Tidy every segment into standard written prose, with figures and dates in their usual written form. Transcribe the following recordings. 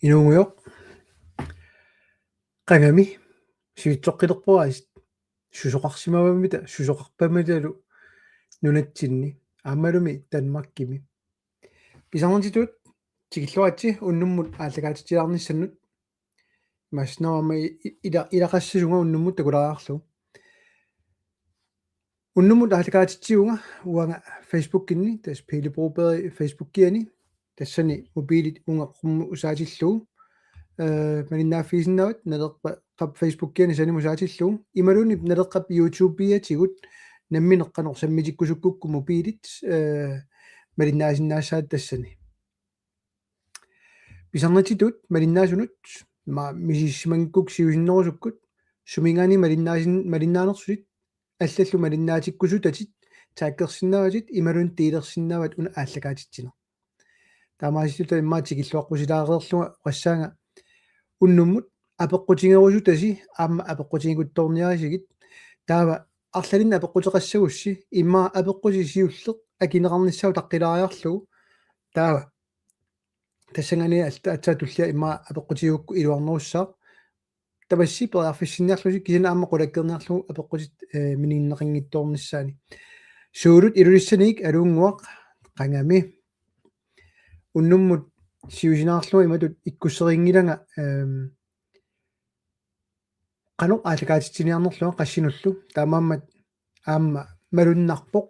Inuunguyoq qangami sivitsoqqilerpuasit susoqarsimavamita susoqarpamitalu nunatsinni aammalumi Danmarkimi pisarnitituut tikilluatsi unnummut aalлакаатитилаарниссаннут маснавама илақассасунга уннуммут такулариарлу уннуммут aalлакаатитсиунга уанга Facebook-кинни тас пилибрубери Facebook-киани тассани мобилит унга qummu usaatilluu малиннааффисиннават налерпа qap Facebook-киани сани мусаатиллуу ималуни налеққап YouTube-биатигут намминеққанер саммитиккусуккукку мобилит малиннаасиннаассаат тассани писарнатитут малиннаасунут ма мисиссимангкук сиусиннерусуккут сумингаани малиннаанерсулит аллаллу малиннаатиккусутатит тааккерсиннааватит ималун тиилерсиннаават уна ааллакаатитсина таамааситута иммаатикиллуаққусилаареерлуга qassаанга уннуммут апеққутингерусутаси аама апеққутингутторниарисигит таава арлалинна апеққутеқассагусси имма апеққутисиуллеқ акинеқарниссау таққилаариарлугу таава тассангани атсаатуллиа имма апеққутиукку илуарнеруссаа табасси периарфиссинниарлуси кисина аама қулаккерниарлугу апеққутит минииннеқингитторнissaани суулут илулиссаник алуунгуақ қангами уннуммут сиусинаарлуга иматут иккуссерингилага qanu aalлакаатитсиниарнерлуга qassiнуллу таамааммат аама малуннарпоқ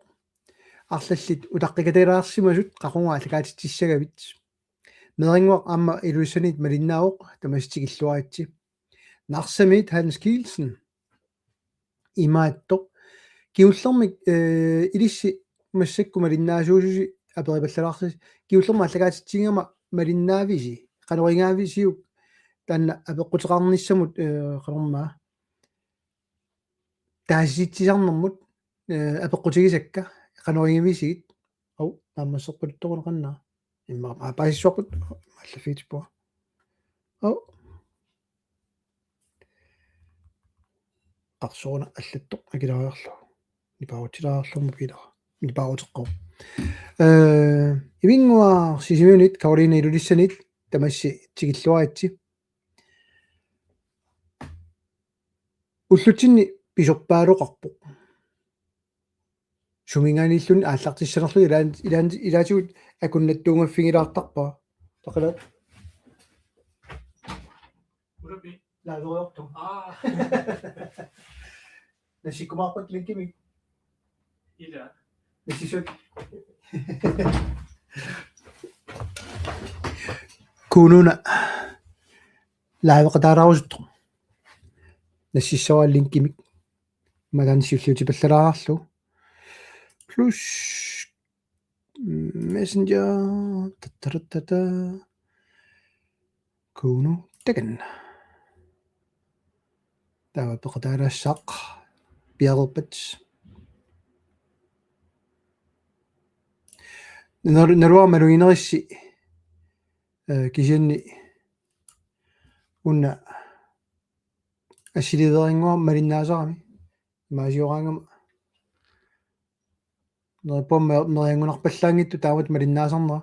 арлаллит утаққикаталаарсимасут qaqunga aalлакаатитсиссагавит мерингуақ аама илуиссанит малиннаавоқ тамастикиллуаатси нарсамит Hans Kielsen имааттоқ киуллермик илисси массакку малиннаасуусуси аперипаллалаарсис киуллерма aalлакаатитсингама малиннаависи qanuringaavisiuk таанна апеққутеқарниссамут qanормаа тааситсисарнэрмут апеққутигисакка qanuringavисигит ау таамассеққутторунеқаннаа имма апаиссуақут маллафиитиппуа ау qarsuuna аллаттоқ акилариарлу нипаутилаарлуму пилара нипаутеққо ивингуа сисимиунит Каролина илулиссанит тамасси тигиллуаатси уллутсинни писорпаалоқарпо сумингааниллун ааллартиссанерлу илаатигут акуннаттуунгаффигилаартарпаа тақалат урапи лаадориорто насикумаарпат линкими иля насисут кунуна лаавеқатаараарусутто нассиссавааллинкимик магаансиуллути паллалаарарлу плюс мессенджер таттараттата куну таген тава пеқатаарассаақ пиарерпат наруа малуинерисси кисианни унна ассилидерингуа малиннаасарами маасиораангама нерпомма нериангунарпаллаангитту таамат малиннаасарнера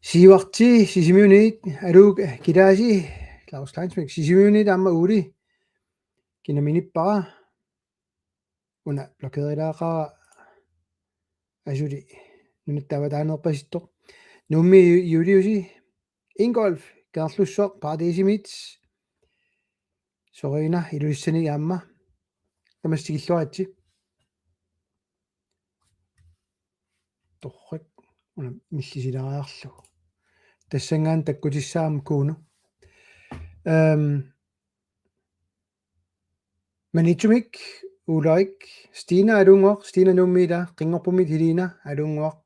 сиварти сисимиунит алуг килааси Klaus Kleinsmith сисимиунит аама ули кинаминиппара уна блокериlaaqara асули нунаттаватаанерпаситто нумми юлиуси Ingolf Garlussor Paradisимит сорина илуиссани аама тамастигиллуаатси торрак уна миллисилариарлу тассангаан таккутиссаам кууну маничумик улаик Stina алунгоқ Stina нуммида қингорпумит хилина алунгоқ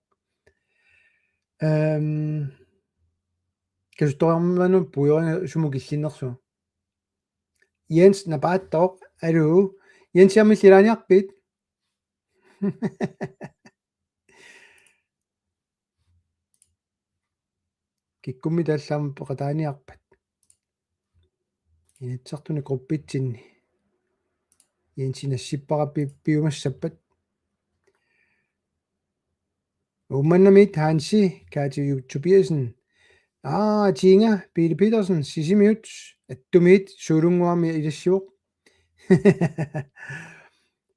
кэсторману пуйоринга сумукиллиннэрсу Jens напааттоқ алуу Jens ямиллилааниарпит киккумми тааллаама пеқатааниарпат инатсартуни группитсинни Jensiнассиппараппи пиумассаппат умманнамит Ханси Кати Tobiasen Tinga Pille Petersen sisimiut attumit suulunguarmi ilassiuq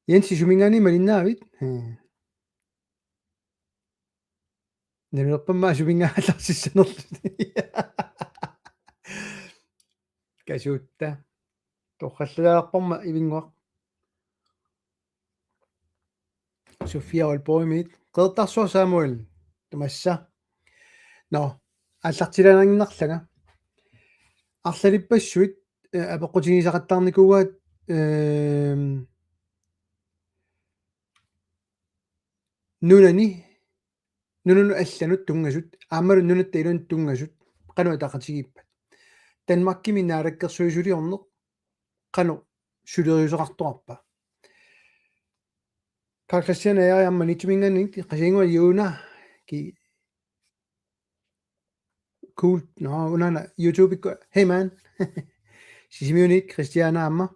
Jens sumingani malinnaavit nalunerpammaa sumingaалларсиссанерлут касуутта торраллалаарпарма ивингуақ Sofia Olborgimit qeertarsuar Samuel tamassa no аллартилаанернарлага арлалиппассуит апеққутигисақаттаарникуугаат нунани нунуну алланут тунгасут аамалу нунатта илун тунгасут қану атақатигиппат Danmarkimi наалаккерсуисулиорнеқ қану сулериусеқартоқарпа Carl Christian аямма нитуминганник қасингуа юуна ки cool no unana YouTube hey man sisimiunit Christiana amma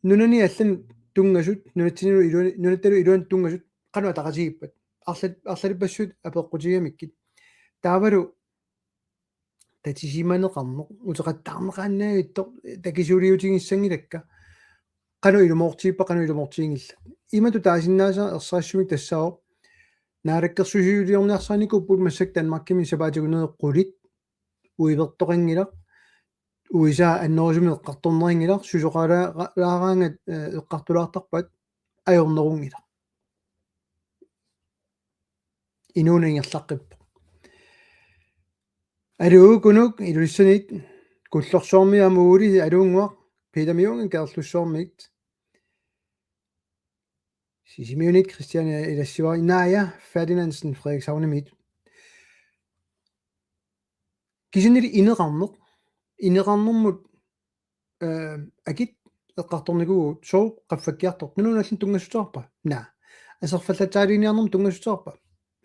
nunani allan tungasut nunattinu nunattalu iluan tungasut qanu ataqasigippat arlalippassut apeqqutigamikit taavalu tatisimaneqarneq uteqattaarneqaannaagittoq takisuuliutigissangilakka qanu ilumortiippa qanu ilumortiingilla imatu taasinnaasa ersaassunik tassaoq наалаккерсусиулиорниарсааникуппут массак Danmarkimi сапаатигунеэққулит уиверторингилақ уиса аннерусуми эққарторнерингилақ сусоқалаараангат эққартулаартарпат аёрнерунгилақ инуунангерлаққиппо алуугунук илулиссанит куллорсуармиамуули алуунгуақ педамиунг керлуссуармит Sisimiunit Christian ilassiva Naja Ferdinandsen Frederikshavnemit Kisinili ineqarnermut akit eqqartorniguut soo qaffakkiartort nununallin tungassutaarpa naa асерфаллатаалиниарнэрм тунгасутеэрпа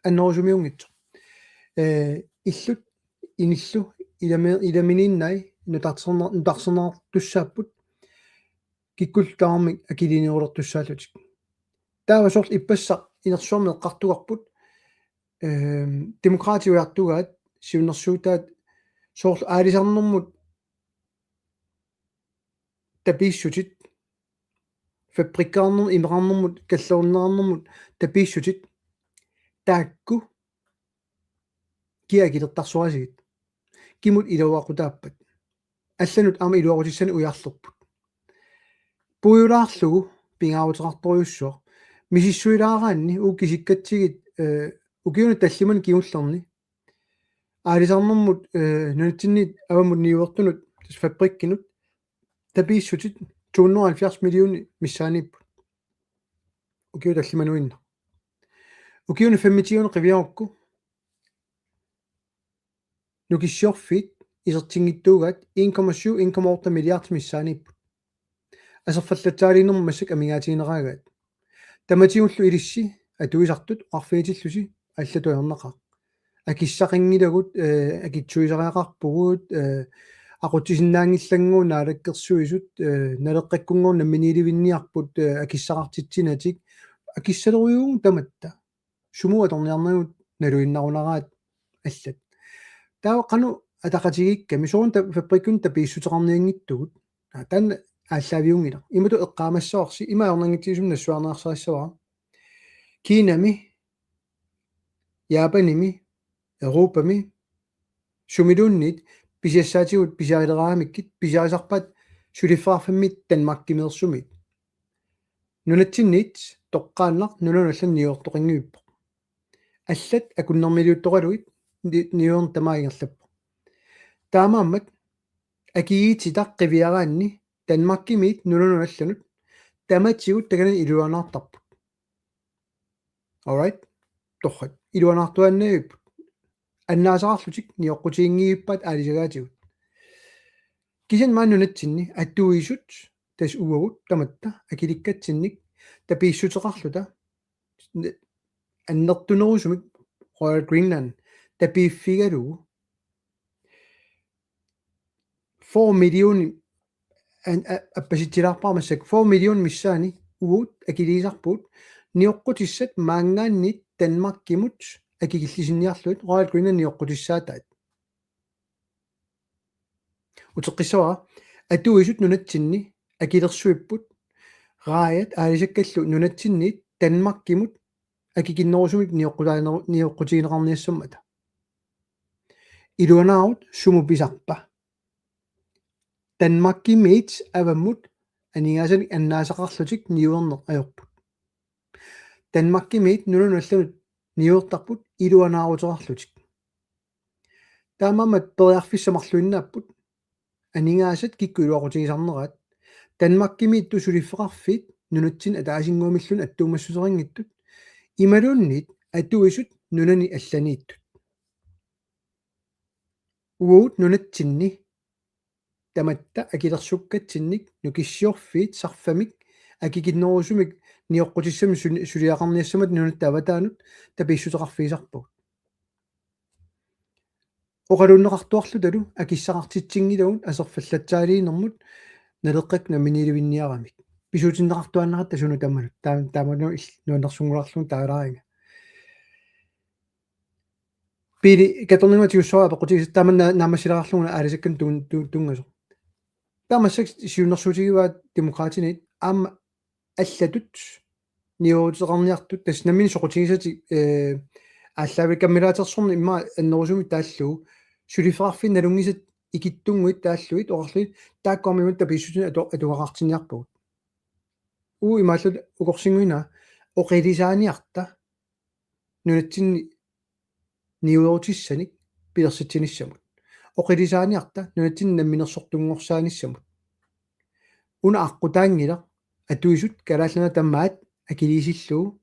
аннерусумиунгитсо илlut иниллу иламининнай нутарсернаар туссааппут киккултаармик акилиниулертуссаалутик таава сорл иппассақ инерсуарми эққартугарпут демократиуартугаат сиуннэрсуутаат сорл аалисарнэрмут тапииссутит фабрикаарнер имеқарнэрмут каллернаарнэрмут тапииссутит таакку киагилертарсуасигит кимут илуақутааппат алланут аама илуақутиссани уяарлерпут пуйулаарлугу пингааутеқарторюссуа мисиссуилаараанни уккисиккатсигит укиуна таллиман киуллерни аалисарнэрмут нунатсиннит авамут ниуертунут тас фабриккинут тапииссутит 270 миллион миссааниппут укиу таллимануинна укиуна 5 қивиарукку нукиссиорфит исертингиттуугаат 1,7 миллиард миссааниппут асерфаллатсаалинерма массак амигаатигинераагаат таматиуллу илисси атуисартут арфиитиллуси аллатуернеқаа акиссақингилагут акитсуисариақарпугут aqutisinnangillanguun naalakkersuisut naleqqakkunguun namminilivinniarput akissaqartitsinatик акиссалеруйуун таматта сумуа торниарнагут налуиннарунераат аллат таа қану атақатигикка мисуун та фабриккун тапииссутеқарниангиттугут таан ааллаавиунгила имату эққаамассаорси имаорнангитсисум нассуарнеарсаассаваа кинами япаними европами сумилууннит писиассаатигут писаилераамиккит писаасарпат сулиффаарфаммит Danmarkимерсумит нунатсиннит тоққааннар нунаналлан ниуортоқингуиппо аллат акуннэрмилиутторалуит ниуерн тамаагерлаппо таамааммат акиититақ қивиараанни Danmarkимит нунаналланут таматсигут таганан илуанаартарпут alright торхат илуанаартуаннаавиппут аннаасаарлутик ниоққутиингииппат аалисагаатигут кисан мааннунатсинни аттуисут тас уагут таматта акиликкатсинник тапииссутеқарлута аннертунерусумик Royal Greenland тапииффигалугу 4 миллион аппаситилаарпаамассак 4 миллион миссаани уут акилисарпут ниоққутиссат маангааннит Danmarkимут акигиллисинниарлуит Royal Greenland ниоққутиссаатаат утеққисуа атуисут нунатсинни акилерсуиппут раайат аалисаккаллу нунатсинниит Данмаркимут акикиннерусумик ниоққутигинеқарниассуммата илуанаарут сумуписарпа Данмаркимиит аваммут анигаасани аннаасақарлутик ниуернеқ аёрпут Данмаркимиит нунуналлунут ниуертарпут илуанаарутерарлутик таамамат периарфиссамарлуиннааппут анигаасат киккуилуақутигисарнераат Данмаркимиит тусулиффеқарфиит нунатсин атаасингуумиллун аттуумассусерингиттут ималуунниит атуисут нунани алланииттут уут нунатсинни таматта акилерсуккатсинник нукиссиорфиит сарфамик акикиннерусумик ниоққутиссами сулиақарниассамат нунатта аватаанут таписсутеқарфиисарпуг оқалууннеқартуарлу талу акиссақартитсингилауун асерфаллатсаалиинэрмут налеққак наминилуинниарамик писуутиннеқартуаннеқатта суну тамманут тааману нуаннерсунгуларлун таалааринга пили каторнингатиуссуа пеқутигис тааманна наамассилеқарлугуна аалисаккан тунгасо таамассак сиуннэрсуутигиваат демократинит аама аллатут ниуутеқарниартут тас намини соқутигисати ааллаави каммилаатерсорни имма аннерусуми тааллуу сулифеқарфин налунгисат икиттунгуит тааллуит оqarluit тааккормимут таписсутина атугақартиниарпугут имааллут укорсингуина оқилисааниарта нунатсинни ниуеутиссаник пилерсатсиниссамут оқилисааниарта нунатсинни намминерсортунгорсааниссамут уна аққутаангила атуисут калааллана таммаат акилисиллуу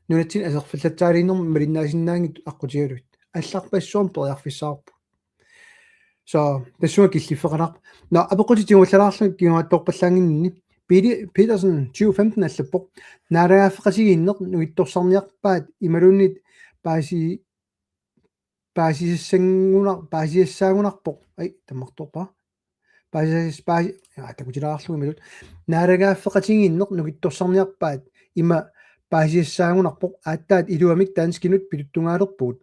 нунатсин асерфаллатсаалииннэрми малиннаасиннаангит аққутигалуит алларпассуарм периарфиссаарпу so тассуа киллиффеқаларп на апеқутитингуллалаарлу кигуатторпаллаангинни пили Petersen 2015 аллаппоқ наалагааффеқатигииннеқ нуитторсарниарпаат ималууннит паасиссангунарпоқ таммарторпа такутилаарлу ималут наалагааффеқатигииннеқ нугитторсарниарпаат има паасиссаагунарпоқ ааттаат илуамик таанскинут пилуттунгаалерпуут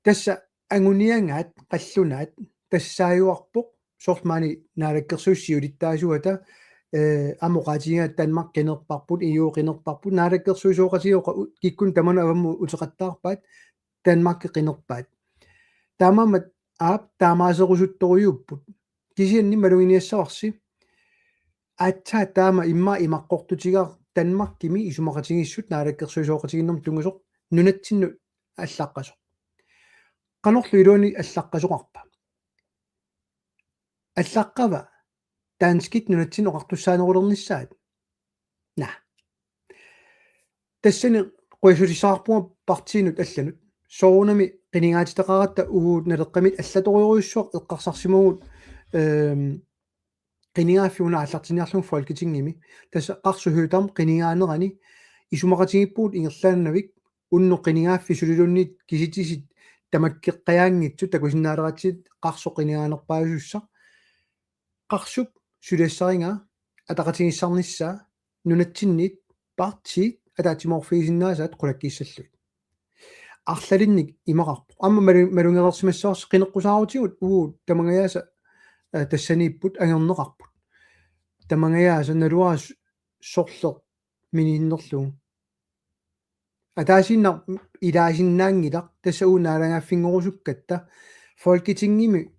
тасса ангуниангаат қаллунаат тассааюарпоқ сортмаани наалаккерсуссиулиттаасуата амоqaatigaat Danmark qinерпарпут июоqinерпарпут наалаккерсуусооqatiоqa киккун тамана авамму утеқаттаарпаат Danmark qinерпаат таамамат аап таамаасерусутторуйуппут кисианни малугиниассаварси аатса таама имма имаққортутигаар Danmark кими исумақатигиссут наалаккерсуусооqatiginnerm тунгусоқ нунатсинну аллаққасоқ qanorlu iluani allaqқасоқарпа аллаққава таанскит нунатсин оқартуссаанерулернissaат на тассани қуисулисаарпума партиинут алланут соорунами қинигаатитеқаратта угуут налеққамит аллаториуруйуссуақ эққарсарсимагут қинигааффиуна аллартиниарлун фолкитингими тасса қарсуһуутарм қинигаанерани исумақатигиппуут ингерлааннавик унно қинигааффи сулилунниит киситисит тамаккеққаяангитсу такусиннаалератсит қарсоқинигаанерпаасусса қарсуп сулиассаринга атақатигиссарниссаа нунатсинниит партиит атаатиморфисиннаасаат қулаккиссаллуит арлалинник имақарпо амма малунгерерсимассоорс қинеққусаарутигут уут тамангаяаса тассанииппут агернеқарпут тамангаяаса налуаас сорлеқ минииннерлугу атаасиннар илаасиннаангилақ тассауунаалагааффингорусуккатта фолкитингими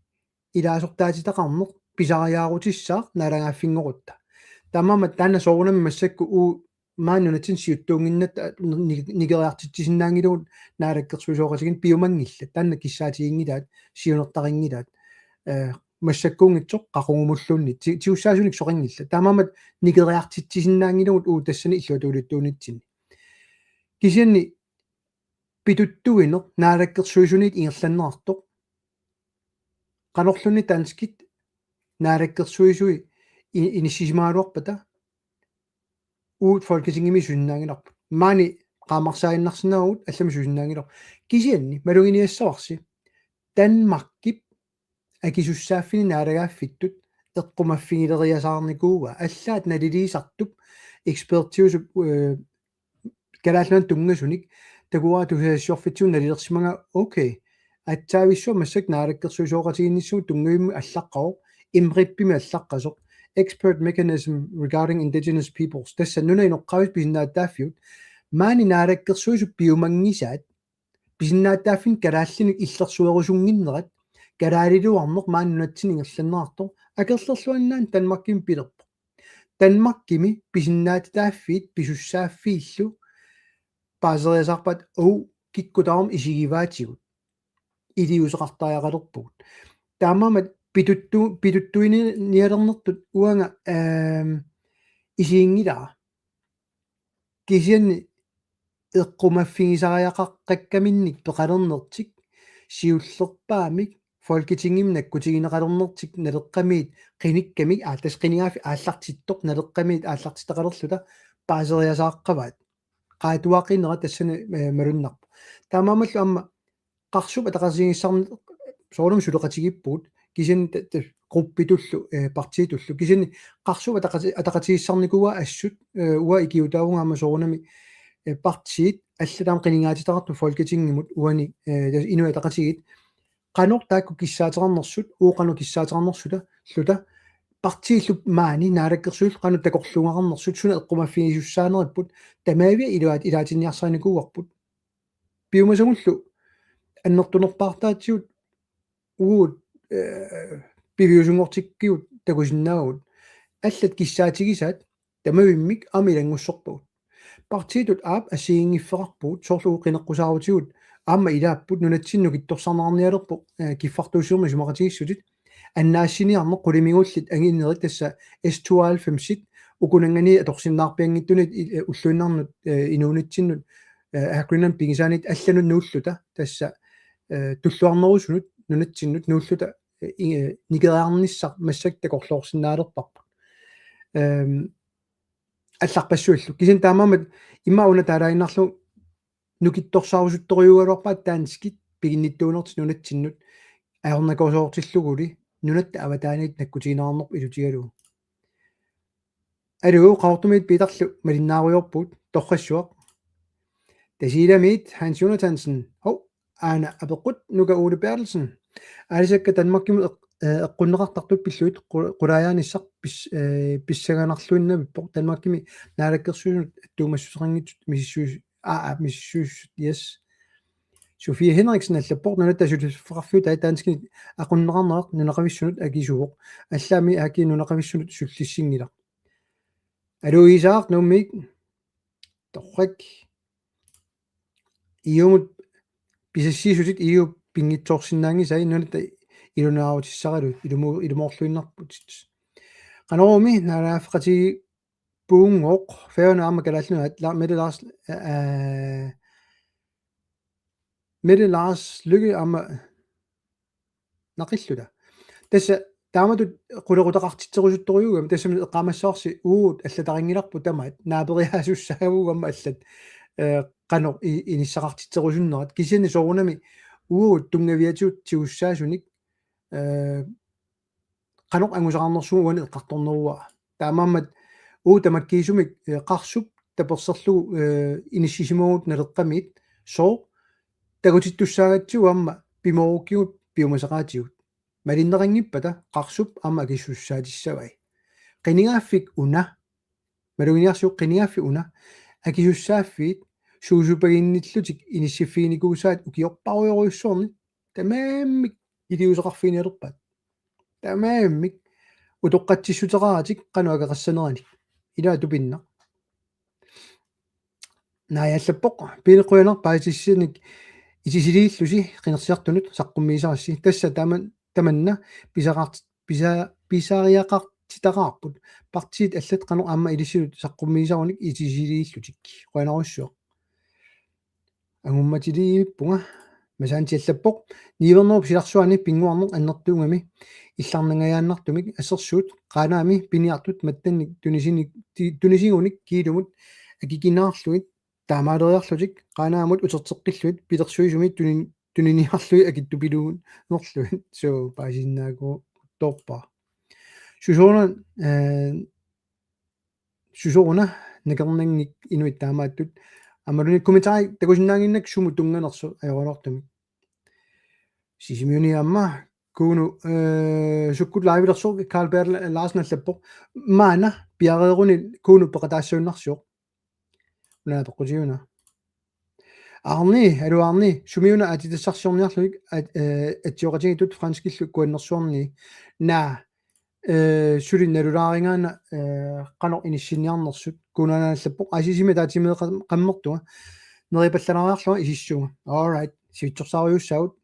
илаасортаатитақарнеқ писариаарутиссаа наалагааффингорутта таммамат таана соорунами массакку уу мааннунатсин сиуттуунгиннат нигериартитсиннаангилуут наалаккерсуисооqatigin пиумангилла таана киссаатигингилаат сиунертарингилаат массаккуунгитсоқ қақунгумуллуунни тиуссаасуник соқингилла таамамат нигериартитсиннаангилуут уу тассани иллуатуулиттуунитсини кисианни питуттуинеқ наалаккерсуисунит ингерланнеартоқ qanorlunni taanskit naалаккерсуисуи иниссисимаалуарпата уут фолкисингими суннаангиларпу маани qaamарсаиннарсинаагут аллами сусиннаангилар кисианни малугиниассаварси Данмаркип акисуссааффини наалагааффиттут эққумаффигилериасаарникууга аллаат налилиисартуп экспертиусуп калааллан тунгасуник такуаа тусаассиорфитсуун налилерсимага окей атсаависсуа массак наалаккерсуисооqatiginnissuut тунгуимми аллаққао imrippimi allaqasoq expert mechanism regarding indigenous peoples tassa nuna inoqqavit pisinnaаттааффиут маани наалаккерсуису пиумангисаат писиннааттааффин калааллиник иллерсуерусунгиннерат калаалилуарнеқ маани нунатсин ингерланнеарто акерлерлуаннаан танмакким пилерпо танмаккими писиннаатитааффиит писуссааффииллу паасериасарпат уу киккутаарм исигиваатигут илиусеқартариақалерпугут таамаамат питуттуини ниалернертут уанга исиингилаа кисианни эққумаффигисариақаққаккаминник пеқалернертик сиуллерпаамик folketingim наккутигинеқалернертик налеққамиит қиниккамик аатас қинигаафи ааллартиттоқ налеққамиит ааллартитақалерлута паасериасааққаваат qaatuaqinera tassana malunnerpu taamaamallu amma qarsup ataqasingissarni soolum suleqatigippuut kisin gruppitullu partiitullu kisin qarsup ataqatigissarnikuwa assut uwa ikiutaavungaama soorunami partiit allataam qiningaatitaqartu folketingimut uani inu ataqatigit qanor taakku kissaaternersuut uuqanu kissaaternersuta luta partiillu maani naalakkersuul qanu takorlungarnersuut suna eqqumaffigisussaaneripput tamaavia ilaatinniarsaanikuuarput piumasagullu annertunerpaartaatiut uut piviusungortikkiut takusinnaagut аллат киссаатигисаат тамавиммик амилангуссорпуут партиитут аап ассигингиффеқарпуут соорлугу қинеққусаарутигут аама илааппут нунатсинну китторсарнаарниалерпу киффартуусиурми сумақатигиссутит аннаассиниарне qulimiнгуллит агиннерит тасса S92 укунангани аторсиннаарпиангиттунит уллуиннарнут инуунитсиннут акринам пигисаанит алланут нууллута тасса туллуарнерусунут нунатсиннут нууллута никериарниссар массак такорлоорсинаалерпарпа алларпассуиллу кисин таамаамат иммауна таалаиннарлу нукитторсаарусутториугалуарпаат таанскит пигинниттуунерти нунатсиннут аернакосоортиллугули нунатта аватааниит наккутигинаарнерп илутигалуу алуу qaartumit питерлу малиннааруйорпут торрассуақ тасиламит Hans Jonathansen хов аана апеқут нука Ole Bertelsen алисакка танмаккиму эққуннеқартартут пиллуит қулаяаниссақ писсаганарлуиннавиппо танмаккими наалаккерсуунут аттуумассусеқангитсут миссуус миссуус yes Sofie Henriksen аллаппор нунаттасулиффеқарфиут аатаанскини ақуннеқарнеқ нунеқависсунут акисуоқ аллаами аки нунеқависсунут суллиссингила алуисаақ нуммик торрак иумут писассиисутит иу пингитсоорсинаангисай нунатта илунааутиссаралу илумоорлуиннарпут канаруми налааффеқатиги пуунгоқ феонаама калааллунат меделаас Mette Lars Lykke amma naqilluta tassa taamatu qulequtaqartitserusuttoriugam tassam eqqamassaarsi uut allataringilarpu tamaat naaperiaasussaagugamma allat qanoq inissaqartitserusunnerat kisini soorunami uut tungaviatuut tiussaasunik qanoq angusaqarnersugu uani eqqartornerua taamaammat uutamakkiisumik qarsup taperserlugu inissisimugут naleqqamiit soo такутиттуссаагатсигу амма пиморуккигут пиумасақаатигут малиннеқангиппата қарсуп амма акиссуссаатиссавай қинигааффик уна малугиниарсуq қинигааффи уна акиссуссааффиит суусупагинниллутик иниссиффигникуусаат укиорпаруйоруйуссуорни тамааммик илиусеқарфиниалерпаат тамааммик утоққатсиссутераатик қану акеқассанераник илаа тупинна наяллаппоқ пинеқуянер паатиссиник исисилииллуси қинерсиартунут саққуммиисарасси тасса таманна писариақартитақарпут партиит аллат қанер аама илиссилут саққуммиисаруник исисилииллутик қуанаруссуа агумматилииппунга масаантиаллаппоқ нивернеруп силарсуани пингуарнеқ аннертуунгами илларнангаяаннартумик ассерсуут қаанаами пиниартут маттанник тунисигуник киилумут акикинаарлуит таамаалериарлутик qaaнаамут утертеққиллуит пилерсуисумит тунинниарлуи акиттупилуун нерлуит соо паасиннааку торпа сусорна накернангик инуит таамааттут амалуни комментари такусиннаангиннак суму тунганерсу аёрнортумик сисимиуни амма كونوا سكوت لايف لرسوق كالبير لاسنا لبو معنا بيغيرون كونوا بقداسون نرسوق لا تقولون أرني شوميونا أتي تسخسون نرسوق أتيوغتين توت فرانسكي كون نرسوني نا شوري نرورارينغان قانو إنشينيان نرسوق كونا لبو أجيزي مداتي من قمرتو نريباللانارسو إجيشو alright سيتشرساويو ساوت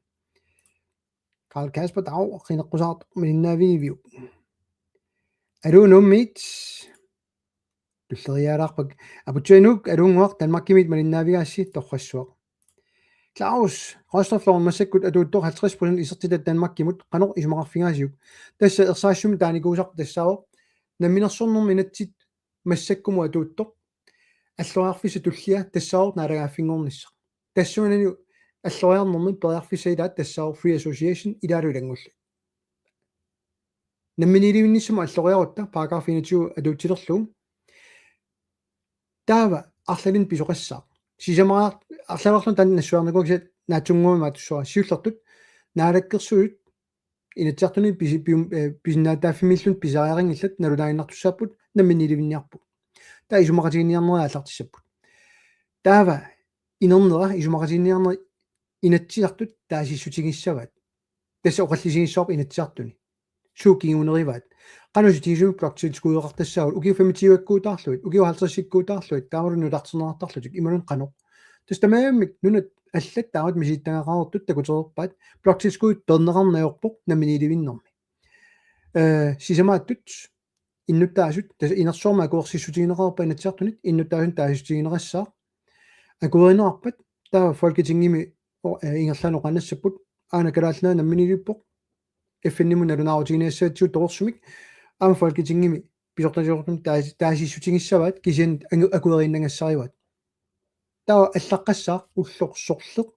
Karl Kasper Dag خين قصات من النافيفيو أرون ميت تلغيار أقبق أبو تشينوك أرون وقت المكيميت من النافيغاسي تخشوا كلاوس خاصة فلان مسكوت أدو تو 50% إسرتي الدنمارك يموت قنو إجماع فينازيو تس إرساشم تاني جوزق تساو نمينا صنو من التيت مسككم وأدو تو اللوار في ستولخيا تساو نارا فينغون نسا تسو ننيو اللوار نمي بلاغ في سيدات تساو فري أسوسيشن إدارو لنغول نمنيرينيسم اللوغياروتا باراغرافينيتيو أدوتيلرلو таава арлалин писоқассаа сисамаа арлалерлун тан нассуарнагугсат наатунгуумаат суа сиуллертут наалаккерсуут инатсартуни писиннаатааффимиллун писариарингиллат налунаиннартуссааппут намминниливинниарпут таа исумақатигинниарнериа аллартиссаппут таава инернера исумақатигинниарнери инатсиартут таасиссутигиссаваат тасса оқаллисигиссоорп инатсиартуни суукингунериваат qanusutiisum blockchain-skuueqartassagut ukiu 25-аккуутаарлуит ukiu 50-иккуутаарлуит таамалу нулартсернеартарлутик ималун qanu тастамааммик нунат аллат таамат миситтангаақарертут такутерерпаат blockchain-skuut пернеқарнаёрпоқ наминиливиннэрми сисамааттут иннуттаасут таса инерсуорма акуерсиссутигинеқарпа инатсиартунит иннуттаасун таасиссутигинерассаа акуеринеқарпат таа folketingimi ингерлаано qanassapпут аана калаалнаа намминилиппоқ эффенниму налунаарутигинаассаатсуу торсумик аама folketingimi писортажорtum таасиссутигиссаваат кисиан акуериннангассариват таа аллаққассаа уллорсорлеқ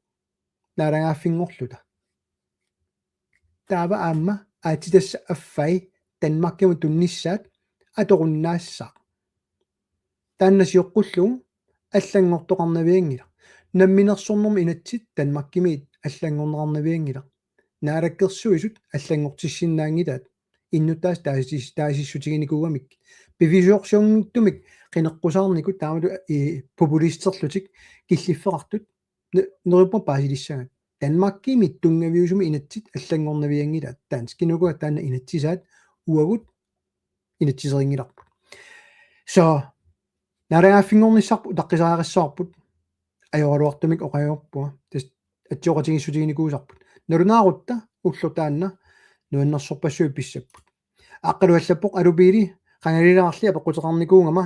наалангааффингорлута таава аама аатитасса аффай танмаккиму тунниссаат аторуннаассаа тааннасиоққуллугу аллангортоқарнавиангила намминерсорнэрми инатсит танмаккимиит аллангорнеқарнавиангила наалаккерсуисут аллангортиссиннаангилаат иннутаас таасиссутигиникугамик пивисуорсиорниттумик qinеққусаарникут таамалу популистерлутик киллиффеқартут нериппа паасилиссагат данмаркимит тунгавиусуми инатсит аллангорнавиангилаат таанскинугуа таана инатсисаат уагут инатсисерингиларпут со нарагаффингорниссарпу таққисаариссаарпут ajorluartumik oqajorpua tas atsioqatigissutiginikusarput nalunаарutta уллутаанна нуаннерсорпассуи писсаппут аққалуаллаппоқ алупиили qangalilаарли апеққутеқарникуунгама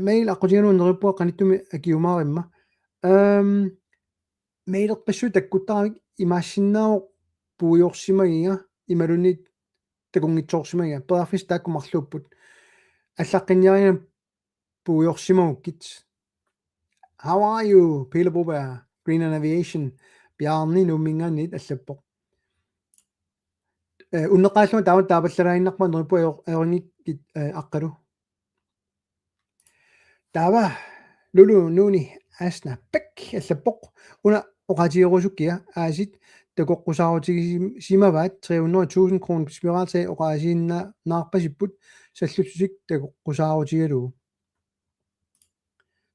mail аққутиганууннериппуа qanittumi akiumaarimma mailерпассу таккуттарамик имаассиннаавоқ пуйорсимагига ималунит такунгитсоорсимагига перафис тааккумарлууппут аллаққинниарина пуйорсимагуккит how are you Pelaboba Green Aviation Bjarni nummingaanit allappoq уннеқааллума таават таапаллараиннарма нериппу аёрнит аққалу таава лулу нуни асна пек аллаппоқ уна оқатиерусуккиа аасит такоққусаарутиги симаваат 300,000 крон спиралсаа оқаасиинна наарпасиппут саллутсик такоққусаарутигалуу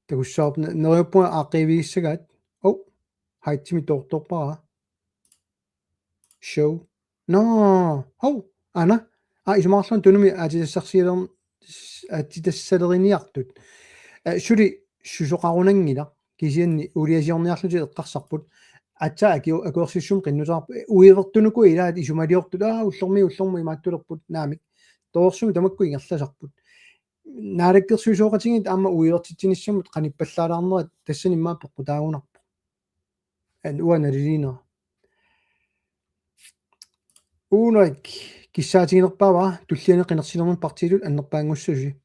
такуссаап нериппу ааққивииссагаат хайтими торторпара show no hov ana исумаарлун тунуми атисарсиилерн атитассалеринниартут сули сусоқарунангила кисианни улиасиорниарлути эққарсарпут атсаа акуерсиссум қиннусаарпу уивертунуку илаат исумалиортут уллорми имааттулерпут наамик тоорсуми тамакку ингерласарпут наалаккерсуисооқатигит аама уивертитсиниссамут қаниппаллаалаарнерат тассани иммаа пеққутаагунарпу уаналилина уунак киссаатигинерпаава туллиани қинерсилермун партилут аннерпаангуссуси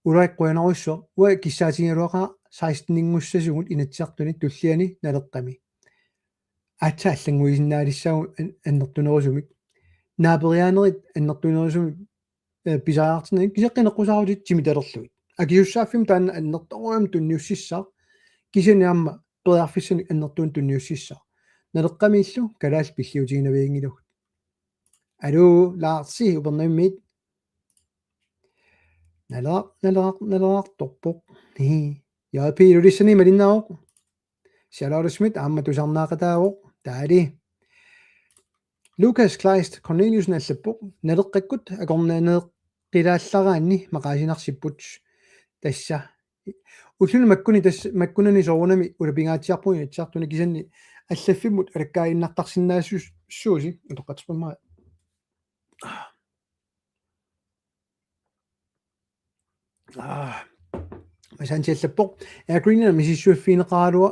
улаик қуянаруссо уа киссаатигингалуақа 16-нингуссасугут инатсиартуни туллиани налеққами атса аллангуисиннаалиссаагу аннертунерусумик наапериаанерит аннертунерусумик писаартни кисеққинеққусаарутит тимиталерлуит акиуссааффим таана аннерторуам тунниуссиссаа кисиани аама периарфиссани аннертуун тунниуссиссаа налеққамииллу калаас пиллиутигинавиингилуг алуу лаарси упернаммит налеқарторпоқ яапиилулиссани малиннаавоқ Charlotte аама тусарнаақатаавоқ таали Lucas Kleist Corneliusen аллаппоқ налеққаккут акорнаанеэ қилааллараанни мақаасинарсиппут тасса уллуни маккуни тасса маккунани соорунами улапингаатиарпуни атсаартуни кисанни аллаффиммут алаккаиннартарсинаассус сууси утоққатсумаа масантиаллаппоқ агринна мисиссуаффинеқаралуа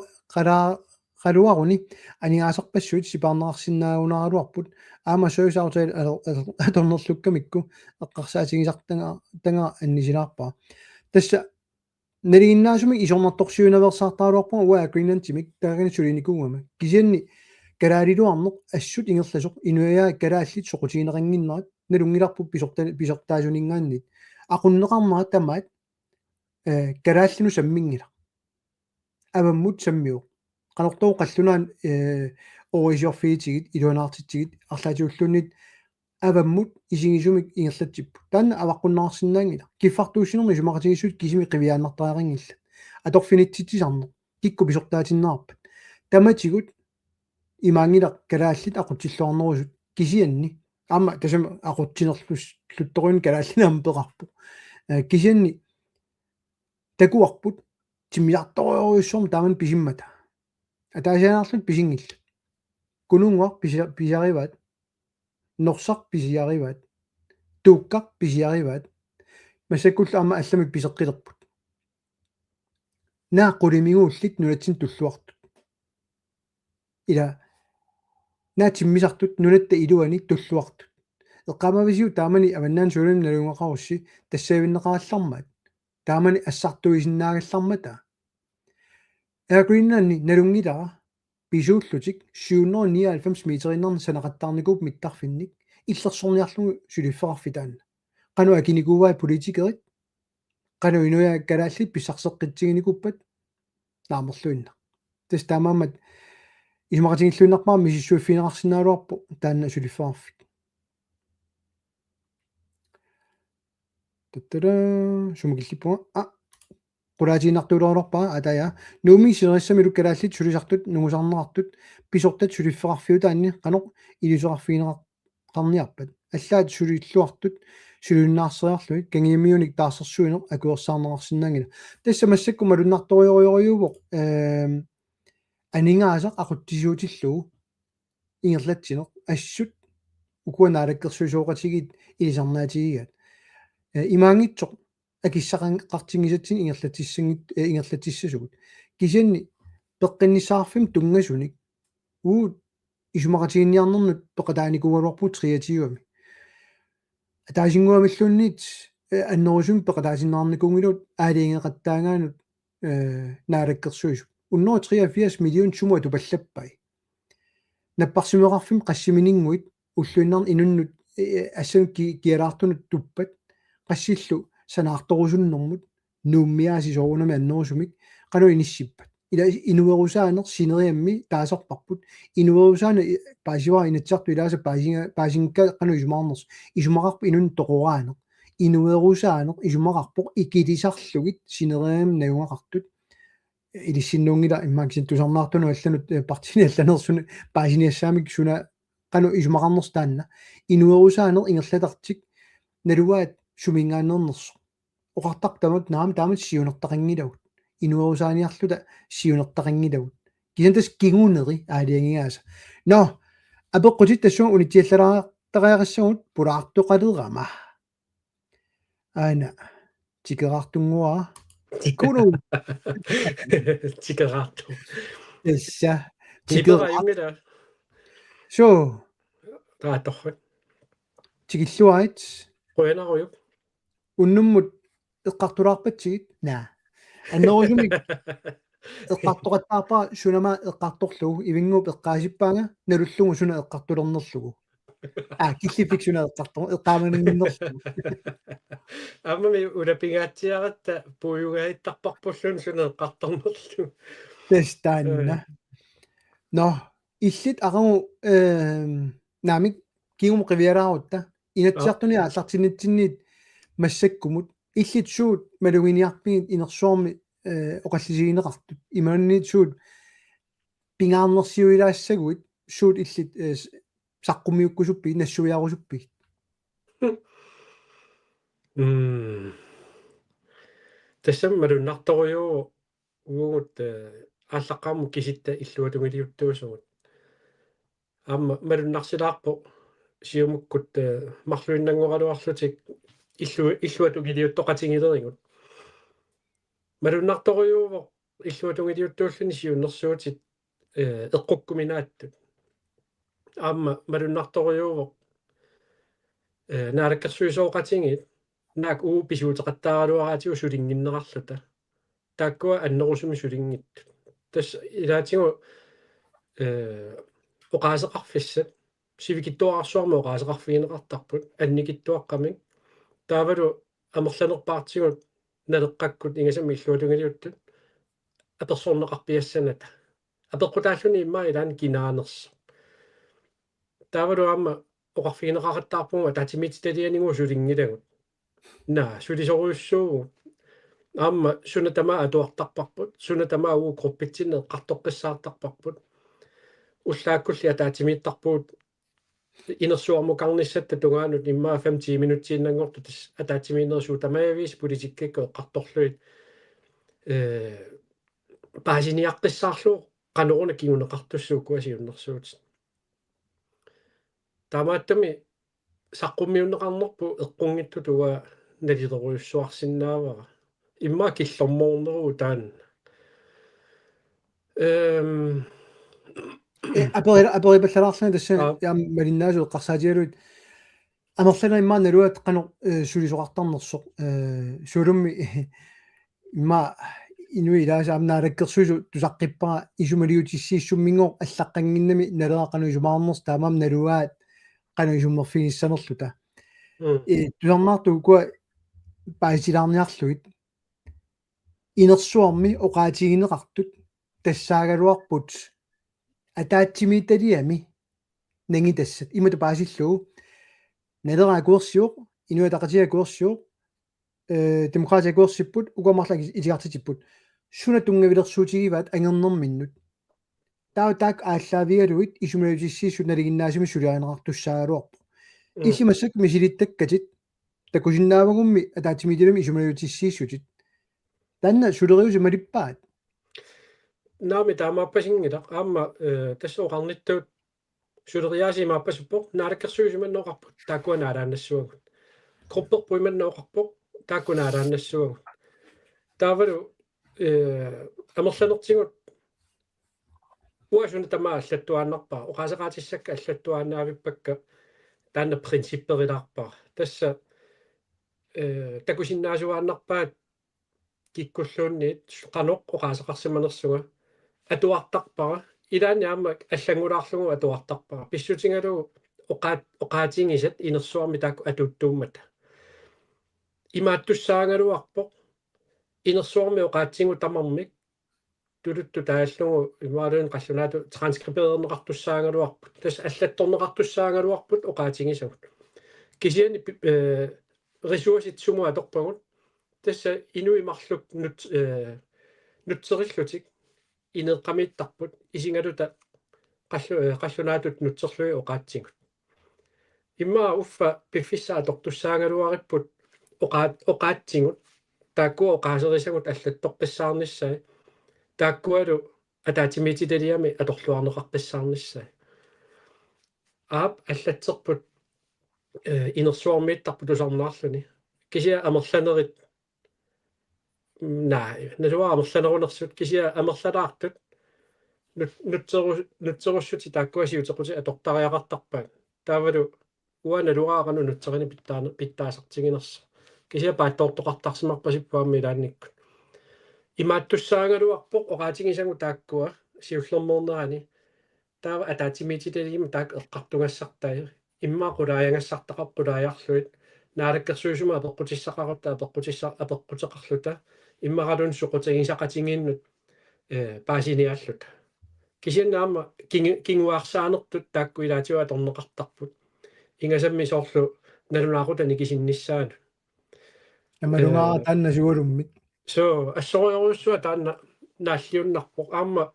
қалуаруни анигаасарпассуит сипаарнеқарсинаагунаралуарпут аама соусаартаил аторнерлуккамикку эққарсаатигисартанга аннисилаарпаа тасса налигиннаасуми исорнарторсиунаверсаартаалуарпа уа агриннантимик таагани сулиникуугама кисианни калаалилуарнеқ ассут ингерласоқ инуяа калааллит соқутигинеқангиннерат налунгиларпу писортаажунингааннит aqunneqarmaa tamaat karaallunu samminngila avammut sammiuq qanortuu qallunaan orisiorfiitigit iluanaartitsigit арлаатиуллунит avammut isigisumik ingerlatsippu taanna avaqqunnaarsinnaangila kiffartuussinermi sumaqatigissut kisimi qiviaannartaaringilla atorfinitsitsisarne kikku pisortaatinnаарpat tamatigut imaangila kalaallit aqutsilluarnerusut kisianni аама тасама aqutsinerlus лутторуин калааллинаам пеқарпу кисианни такуарпут тимиарториориуссорм тааман писиммата атаасианаарлут писингилла кунунгуар писиариваат норсар писиариваат тууккар писиариваат массаккулла аама алламик писеққилерпут нааққулимигууллит нулатсин туллуартут ила наатиммисартут нулатта илуани туллуартут эққамависиу таамани аваннаан сулун налунгақарусси тассаавиннеқараллармаат таамани ассартуисиннаагаллармата агриннанни налунгилара писууллутик 799 метериннерна санақаттаарникууп миттарфинник иллерсорниарлугу сулиффеқарфи таанна қану акиникууваа политикерит қану инуя калааллит писсарсеққитсигиникуппат наамерлуинна тас таамаамат исмақатингиллуиннарпаа мисиссуиффинеқарсинаалуарпу таанна сулиффеқарфик таттара сумгиллиппуга qulaatiinartuuluornerpaa ataya nuumi siriссамилу калааллит сулисартут нугусарнеқартут писортат сулиффеқарфиу таанни қаноқ илисоқарфиинеқарниарпат аллаат сулиллуартут сулуннаарсериарлуит кангиамиуник таарсерсуинеқ акуерсаарнеқарсинаангила тасса массакку малуннарториориориувоқ анингаасақ aquttisuutilluu ингерлатсинеқ ассут укуанаалаккерсуисооқатигит илисарнаатигигаат имаангитсоқ акиссақангақартингисатсин ингерлатиссангит ингерлатиссасугут кисианни пеққиннисаарфим тунгасуник уу исумақатигинниарнернут пеқатааникуалуарпут триатигуами атаасингуамиллунниит аннерусум пеқатаасиннаарникунгилут аалиингеқаттаангаанут наалаккерсуису унноо 83 миллион сумуа тупаллаппай наппарсимеқарфим qassimininguit уллуиннарн инуннут ассам киалаартунут туппат qassилlu санаарторусуннэрмут нууммиааси соорунами аннерусумик qaну иниссиппат ила инуерусаанер синериамми таасорпарпут инуерусаана паасиваа инатсарту илааса паасингка qaну исумаарнерс исумақарпу инун тоқораанер инуерусаанер исумақарпоқ икилисарлугит синериам нагунгақартут илиссиннуунгила иммааксин тусарнаартуну алланут партиниалланерсуна паасиниассаамик суна qaну исумақарнерс таанна инуерусаанер ингерлатартик налуаат сумингааннернерсо оқартартамут таамат сиунертақангилагут инуерусааниарлута сиунертақангилагут кисантас кигуунери аалиангигааса но апеққутит тассуун унитиаллалаартариарассагут пулаартоқалерама аана тикераартунгуа куну тикераарту эсса тикерааюнгила со таатторрат тикиллуаит qoyanarujuk уннуммут эққартулаарпатсигит наа аннерусумик эққартоқаттаарпаа сунама эққарторлугу ивингууп эққаасиппаага налуллугу суна эққартулернерлугу киллифик суна эққааманингиннерлугу амми улапигаатсиаратта пуюгаиттарпарпуллун суна эққарторнерлугу тестаанна но illit aqamu naamik kiingum qiviaraarutta inatsiartuni ааллартинитсинниит массаккумут illit suut малугиниарпигит инерсуарми оқаллисигинеқартут имаанниит суут пингаарнерсиуилаассагуит суут illit саққумиуккусуппи нассуиарусуппи тассам малуннарторюу угугут ааллаққарму киситта иллуатунгилиуттуусугут аама малуннарсилаарпо сиумуккут марлуиннангоралуарлутик иллуатунгилиуттоқатингилеригут малуннарторюуво иллуатунгилиуттууллуни сиуннэрсуутит эққуккуминааттут аама малуннарторюуво наалаккерсуисооқатингит наак уу писуутеқаттааралуараатигу сулингиннерарлута тааккуа аннерусуми сулингитту тас илаатигу оқаасеқарфиссат сивикиттуарсуарма оқаасеқарфигинеқартарпут анникиттуаққамик таавалу амерланерпаартигут налеққаккут ингасами иллуатунгилиуттут аперсорнеқарпиассаната апеққутааллуни имма илаан кинаанерс таавалу аама оқарфигинеқараттаарпума татимититалианингу сулингилагут на сулисоруйуссуугу аама сунатама атуартарпарпут сунатама уу группитсинне қартоққиссаартарпарпут уллааккулли атаатимииттарпуут инерсуармукарниссатта тунгаанут иммаа 50 минутсииннангорту тас атаатимиинерсуу тамаявис политиккакко қарторлуит паасиниаққиссаарлуу қанеруна кигунеқартуссууккуа сиуннерсуут таамааттами саққуммиуннеқарнерпу эққунгитту туа налилеруйуссуарсинаавара имма киллормоорнеруу таан аперибаллалаарсана тасса яам малиннаасу эққарсаатигалуит амерлана иммаа налуат қано сулисоқартарнерсоқ суулумми имма инуи илааса амнаалаккерсуису тусаққиппара исумалиутиссииссуммингоо аллаққангиннами налеақану исумаарнерс таамаам налуаат қано исуммерфигиссанерлута тусарнаарту куа паисилаарниарлуит инерсуарми оқаатигинеқартут тассаагалуарпут атаатсимииталиами нанги тассат имата паасиллуу налераа куерсиоқ инуатақатиа куерсиоқ демократия куерсиппут угамарлаг илиартитиппут суна тунгавилерсуутигиваат ангернэрминнут таак ааллаавигалуит исумалутиссииссут налигиннаасими сулианеқартуссаагалуарпу исимассак мисилиттаккатит такусиннаавагумми атаатимииталами исумалутиссииссутит танна сулериуси малиппаат наами таамааппасингила аама тассооқарниттуут сулериаасимааппасуппоқ наалаккерсуисиманнооқарпут тааккуанаалаанассуагут групперпуиманнооқарпоқ тааккунаалаанассуагут таавалу амерланертигут уасуна тамаа аллаттуааннарпаа оқаасеқаатиссакка аллаттуаанаавиппакка таанна принципперилаарпаа тасса такусиннаасуааннарпаат киккуллуунниит қаноқ оқаасеқарсиманерсуга атуартарпара илаани аама аллангулаарлугу атуартарпара писсутингалу оқаатингисат инерсуарми таакку атуттууммата имааттуссаангалуарпоқ инерсуарми оқаатсингу тамармик тулутту тааллугу имаалуун қаллунаату транскрибеернеқартуссаангалуарпут тас аллатторнеқартуссаангалуарпут оқаатингисагут кисиани ресурсит суму аторпагут тасса инуимарлук нутсериллутик инеққамииттарпут исингалута қаллунаатут нутсерлуи оқаатсигут имма уффа пиффиссаа тортуссаангалуариппут оқаатсигут тааккуа оқаасерисагут аллаттоққиссаарниссаа тааккуалу атаатимититалиами аторлуарнеқарписсаарниссаа аап аллатсерпут инерсуармииттарпу тусарнаарлуни кисиа амерланерит налуа амерланерунерсут кисиа амерлалаартут нутсеруссути тааккуасиутеқути атортариақартарпаат таавалу уаналуаарану нутсерини питтаасартигинерса кисиа пааттоортоқартарсимарпасиппаами илаанниккут имааттуссаангалуарпоқ оқаатигисагу тааккуа сиуллермоорнерани таава атаатимититалигима таак эққартугассартаа иммаа қулааягассартақар қулааярлуит наалаккерсуисума апеққутиссақарутта апеққутеқарлута иммаралун соқутагисақатингииннут паасиниааллута кисианнаама кингуарсаанертут тааккуилаатиуа торнеқартарпут ингасамми соорлу налунаақутани кисиннissaanu намалунгаа таанна сугалуммит so ассориоруссуа таанна нааллиуннарпоқ аама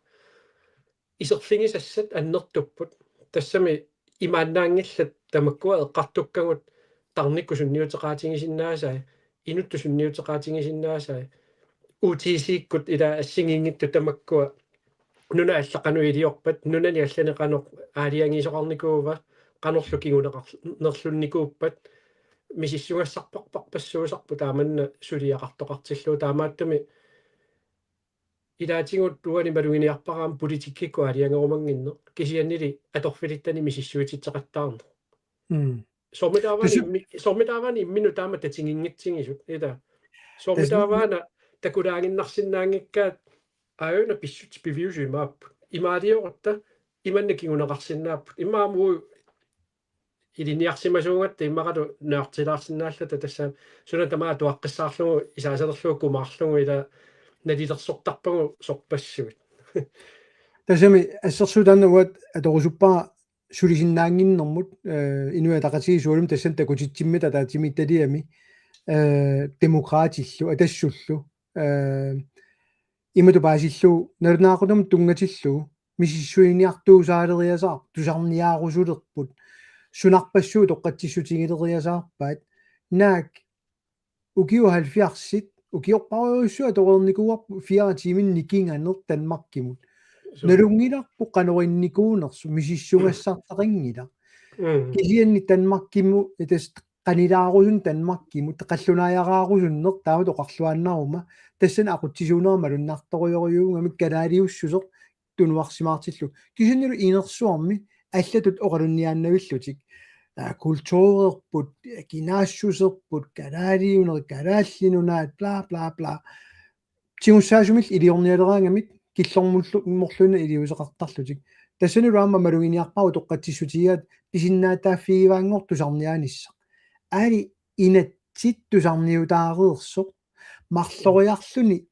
исерлингисассат аннертуппут тассами имааннаангиллат тамаккуа эққартуккагут тарникку сунниутеқаатингисиннаасаа инутту сунниутеқаатингисиннаасаа UTC-ккут ила ассигингитту тамаккуа нуна аллақану илиорпат нунани алланеқанеқ аалиангисоқарникуува qanorlu kinguneqarnerlunnikkuuppat misissugassarparparpassuusarpu taamanna suliaqartoqartilluu taamaattami ilaatigut tuani maluginiarparaam politikkikku aliangerumanginne kisiannili atorfilittani misissuutitseqattaarne sormitaavaani imminu taama tatingingitsingisut ila sormitaavaana takulaanginnarsinnaangikkaat aayuna pissut piviusimaappu imaaliorutta imanna kinguneqarsinnaappu immaamu илиниарсимасуугатта иммақалу неартилаарсинааллата тасса сунатамаа туаққиссаарлугу исаасалерлугу кумаарлугу ила налилерсортарпагу сорпассугит тасами ассерсутаанна уат аторусуппаа сулисиннаангиннэрмут инуя тақатиги суалум тассан такутитсиммита таатимитталиами демократиллу атассуллу имату паасиллу налунаақутам тунгатиллу мисиссуиниартуусаалериасаа тусарниаарусулерпут сунарпассуу тоққатсиссутигилериасаарпаат наак укиу 70-сит укиорпаруйуссуа тоқерникуарпу 4 тимин никинганнер танмаркимут налунгиларпу каноринникуунерсу мисиссугассартақингила кисианни танмаркиму этас канилаарусун танмаркиму теқаллунааяраарусуннер таама тоқарлуааннарума тассан ақутсисуунерма луннарториориугамик калаалиуссусеқ тунуарсимаартиллу кисианнилу инерсуарми аллатут оқалунниааннавиллутик культуурерпут кинаассусерпут калаалиунер калааллинунаат бла бла бла тиуссаасумил илиорниалераангамит киллормуллуна илиусеқартарлутик тассанилуаама малугиниарпару тоққатсиссутигаат писиннаатааффигиваангортусарниаанисса аали инатсит тусарниутаареерсоқ марлориарлуни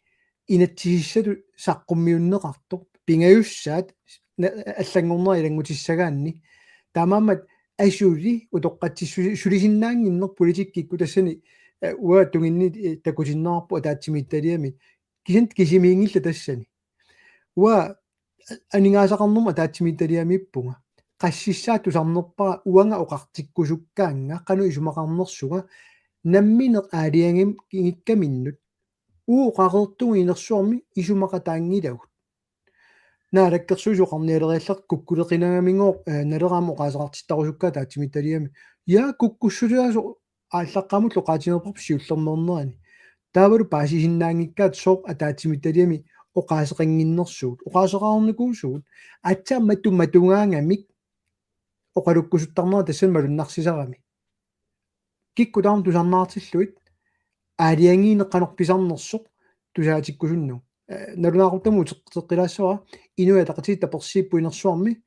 инатсисиссату саққуммиуннеқартоқ пингаюссаат аллангорнери илангутиссагаанни таамаамат асули утоққатсиссулисиннаангиннер политиккикку тассани уа тугинни такутиннаарпу атаатсимитталиами кисант кисимиингилла тассани уа анингаасақарнерма атаатсимитталиамиппунга qassissaa tusarnerpara uanga oqartikkusukkaanga qanu isumaqarnersuga nammineq aaliangim kingikkaminut uuqaqertugu inersuarmi isumaqataangilagut naalakkersuisuqarnialerialleq kukkuleqinagamingoq naleraamo qaasaqartittarussukkaa taatimittaliami yaa kukkussuliasu ааллаққамут лоқаатинерпарп сиуллернернерани таавалу паасисиннаангиккаат сооқ атаатимитталиами оқаасеқингиннэрсуут оқаасеқарникуусуут атсаамматту матунгаангамик оқалуккусуттарнера тассан малуннарсисарами киккутаам тусарнаартиллуит аалиангиинеққанорписарнерсоқ тусаатиккусунну налунаарутаму теққилаассуара инуя тақатит таперсииппуинерсуарми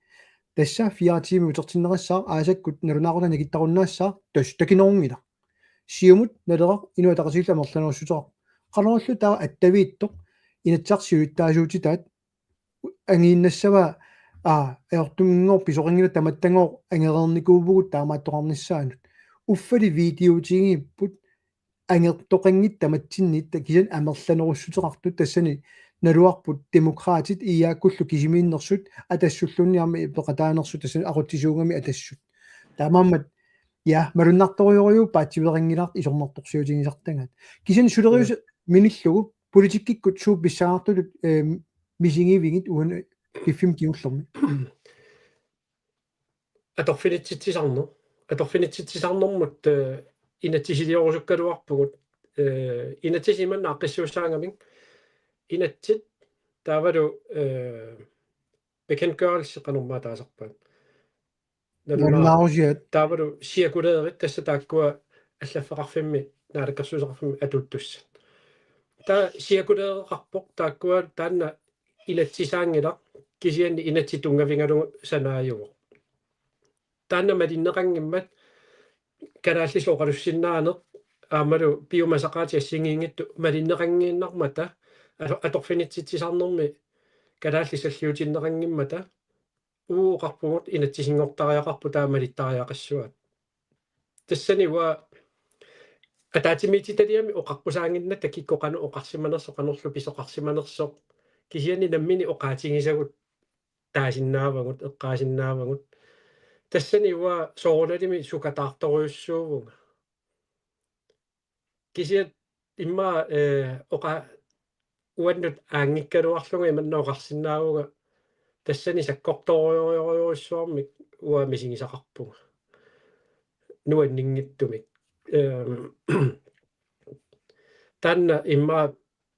тасса 4 тими утертиннерассаа аасаккут налунаарутани киттаруннаассаа тас такинерунгила сиумут налерaq инуя тақатилла мерланерсутеқар қалораллу таа аттавииттоқ инатсарсиуиттаасуутитаат ангииннассава эортунгор писорингила таматтангор ангерерникуувгут таамааттоқарниссаанут уффали видеотигиппут ангертоқангит таматсиннит кисан амерланеруссутеқартут тассани налуарпут демократит ияккуллу кисимииннэрсут атассуллунниарми пеқатаанерсут тассани ақутсисуугами атассут таамааммат я малуннарториориу паатсиверингилаарт исорнэрторсиутигисартангаат кисан сулериус миниллугу политиккиккут суу писсаартулут мисингивигит уана киффим киуллерми аторфинитситсисарнэрмут инатсисилиорусуккалуарпугут инатсисиманна аққиссуусаангамин инатсит таавалу bekendtgørelse qanummaa taasarpaat налунаарусиат таавалу сиакулеерит тасса тааккуа аллаффеқарфимми наалаккерсуусеқарфимми атуттусса та сиакулееқарпоқ тааккуа таанна инатсисаангила кисианни инатситунгавингалугу санааюго таанна малиннеқангиммат канааллисооқалуссиннаанеқ аамалу биомасақаати ассингиингитту малиннеқангииннармата аторфинитситсисарнерми калааллисаллиутиннеқангиммата ууоқарпугут инатсисингортариақарпу таамалиттариақассуат тассани уа атаатимиититалиами оқарпусаангинна такиккоқану оқарсиманерсо қанерлу писоқарсиманерсо кисиани наммини оқаатигисагут таасиннаавагут эққаасиннаавагут тассани уа соорулалими сукатаарторуйуссуувнга кисиат имма оқа уаннут аангиккалуарлунга иманнаоқарсинаавуга тассани саккорторуйориориуссуармик уа мисигисақарпуга нуаннингиттумик танна имма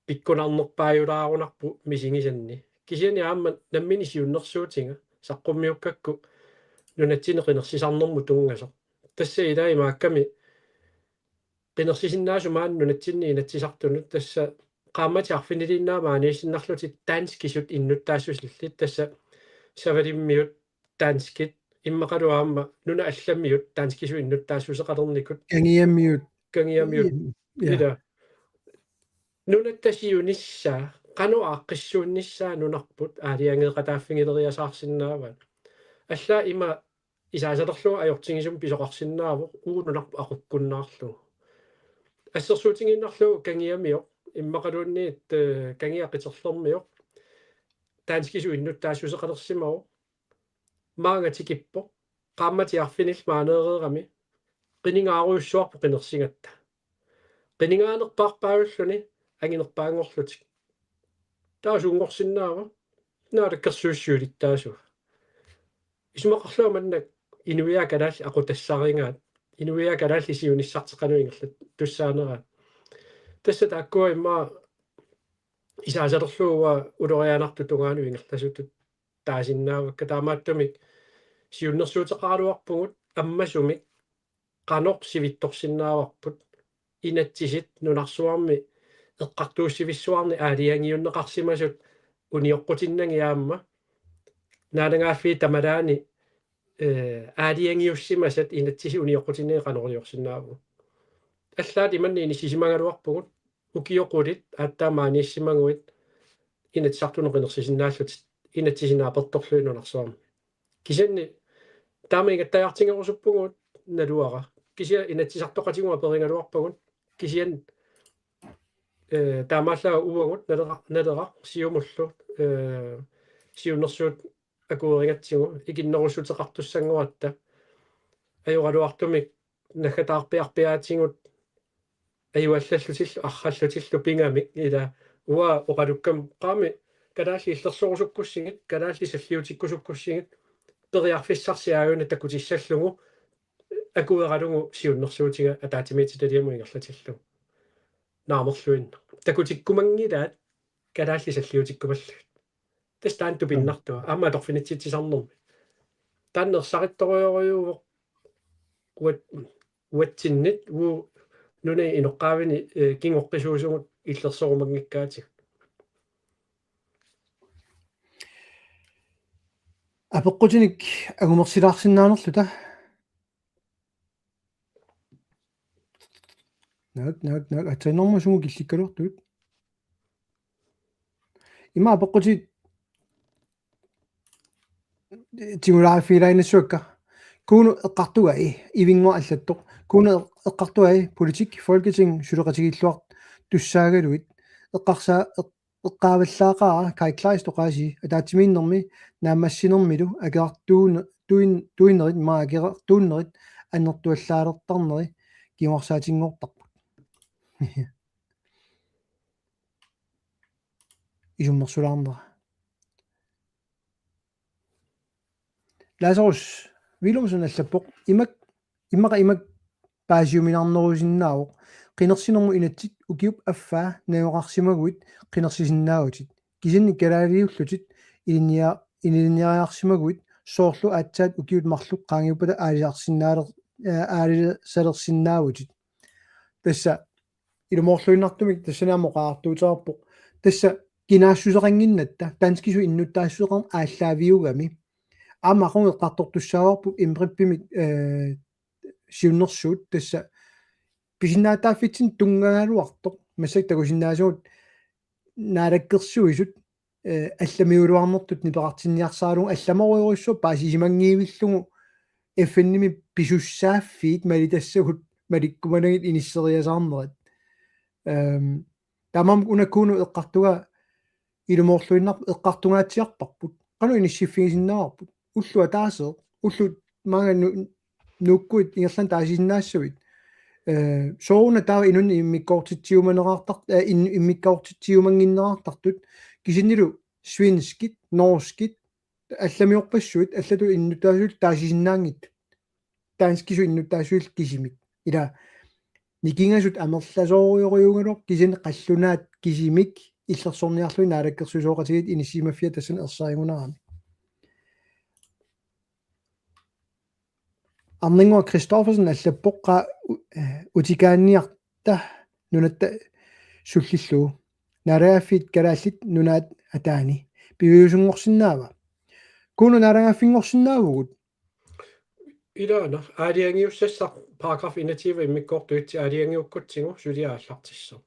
пиккунарнерпааюлаарунарпу мисигисанни кисиани аама наммини сиуннерсуутинга саққуммиуккакку нунатсинеқинерсисарнэрму тунгасо тасса илаи маакками qinnersisinnaasu maan nunatsinni inatsisartunut tassa qaamatiarfiniliinnaama aniissinarlutit taanskisut innuttaasussillit tassa savalimmiut taanskit immeqaluaamma nuna allammiut taanskisu innuttaassuseqalernikut kangiamiut ila nunattasiunissaa qanu aaqqissuunnissaa nunarput aaliangeeqataaffingileriasaarsinnaavat алла има исаасалерлуа ajortigisum pisoqarsinnaavo uununarpu aqukkunnaarlu ассерсуутингиннарлу кангиамио иммақалуунниит кангиаққитерлэрмио таанскису иннуттаассусеқалерсимау маангатикиппо qaammatиарфинил маанеерерами qiningaaruussuarpu qinersingatta qiningaanerpaarpaagulluni angинерпаангорлутик таасуунгорсиннаава наалаккерсууссуулиттаасу исмақарлуа маннак инуиа калаалли aqutassаригаат инуиа калаалли сиунissартеқануингерлат туссаанераа тасса тааккуа имма исаасалерлууа улориаанарту тунгааnuингерласутут таасиннаавакка таамааттумик сиуннерсуутеқаралуарпугут аммасумик qanor sivittorsinnaavарпут инатсисит нунарсуарми эққартууссивиссуарни аалиангиуннеқарсимасут униоққутиннангиаама наалангааффи тамалаани аалиангиуссимасат инатсиси униоққутиннеэ qanoриорсиннааву аллаат иманни инисисимагалуарпугут укиоқулит ааттаамаанииссимагуит инатсартунеқинерсисиннааллут инатсисинааперторлуинунарсуарми кисанни таамаигаттаяртингерусуппугут налуара кися инатсисартоқатигуа перингалуарпагут кисиан таамааллаа уагут налера сиумуллу сиуннерсуут акуерингатсигу икиннерусутеқартуссангуатта аюралуартумик нахатаарпиарпиаатингут аюаллаллутиллу арраллутиллу пингамик ила уа оқалуккам qaami калаалли иллерсорусуккуссигит калаалли саллиутиккусуккуссигит периарфиссарсиаагуна такутиссаллугу акуералугу сиуннерсуутига атаатимиититалиаму ингерлатиллу наамерлуин такутиккумангилаат калаалли саллиутиккумаллу тастаан тупиннартуа аама торфинитситсисарнерми тааннерсаритторуйориуво уатсиннит уу нуна иноққаавини кингоққисуусугут иллерсорумангиккаатиг апеққутиник агумерсилаарсиннаанерлута нак атсиннэрмусугу килликкалуартуут има апеққутит тигулааффилаиннассуакка кууну эққартугаи ивингуа аллаттоқ кууну эққартугаи политик folketing сулеқатигиллуарт туссаагалуит эққарсаа эққааваллаақаа кайклаистоқааси атаатимииннэрми наамассинермилу агеартуиннерит маа агеартууннерит аннертуаллаалертарнери киморсаатингортарпут исуммерсулаарнера ласорус вилумсун аллаппоқ имақа паасиуминарнерусиннаавоқ qinерсинэрму инатсит укиуп аффаа наёқарсимагуит qinерсисиннаавутит кисинни калаалиуллутит илинниариарсимагуит соорлу аатсаат укиут марлук qaangiupпата аалисалерсиннаавутит тасса илумоорлуиннартумик тассанаамоқаартуутеарпоқ тасса кинаассусеқангиннатта танскису иннуттаассусеқар ааллаавиугами аамақун эққартортуссааварпу имприппимик сиуннерсуут тасса писиннаатааффитсин тунгагалуартоқ массак такусиннаасуут наалаккерсуисут алламиулуарнэртут нипеқартинниарсаалугу алламориориссу паасисимангиивиллугу эффенними писуссааффиит малитассагут маликкуманагит иниссериасаарнерат тамам унаккууну эққартуга илумоорлуиннар эққартунгаатсиарпарпут қану иниссиффигисиннаарпут уллуа таасеэ уллут маага нуккуит ингерлан таасисиннаассуит соуна таа инун иммиккоортитсиуманераартар иммиккоортитсиумангиннераартартут кисиннилу свинскит норскит алламиорпассуит аллату иннутаасуул таасисиннаангит таанскису иннутаасуул кисимик ила никингасут амерласоориориугалор кисин қаллунаат кисимик иллерсорниарлуи наалаккерсусооqatigit иниссимаффиа тассан ерсааригунарами арнингуа Кристоферсен аллаппоққа утикаанниарта нунатта суллиллуу нарагаффит калааллит нунаат атаани пиуюсунгорсинаава куну нарагаффингорсинаавгут илаана аалиангиуссассар параграф инатива иммиккоортуитси аалиангиуккутсигу сулиааллартиссо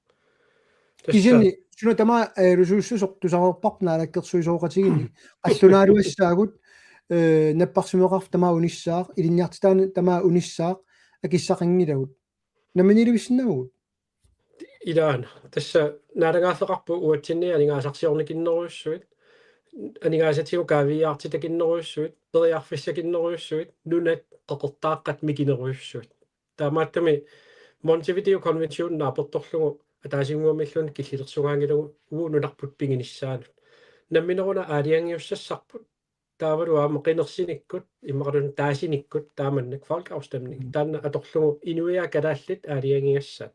кисини суна тама русууссусоқ тусарерпарп наалаккерсуисооqatigini аллунааруассаагут наппарсумеқарф тамаа униссаақ илинниартитаани тамаа униссаақ акиссақангилагут наминилуиссиннагут илаана тасса наалагааллеқарпу уатсинни алингаасарсиорникиннеруйуссуит анигаасатиу кавиартитакиннеруйуссуит периарфиссакиннеруйуссуит нунат қеқертааққат микинеруйуссуит таамааттами Montevideo Convention нааперторлугу атаасингуамиллун киллилерсугаангилагу уунунарпут пингиниссаанут намминеруна аалиангиуссассарпут таавалу аамеқинерсиниккут иммақалун таасиниккут тааманнак фолкаустамник таанна аторлугу инуиа калааллит аалиангиассаат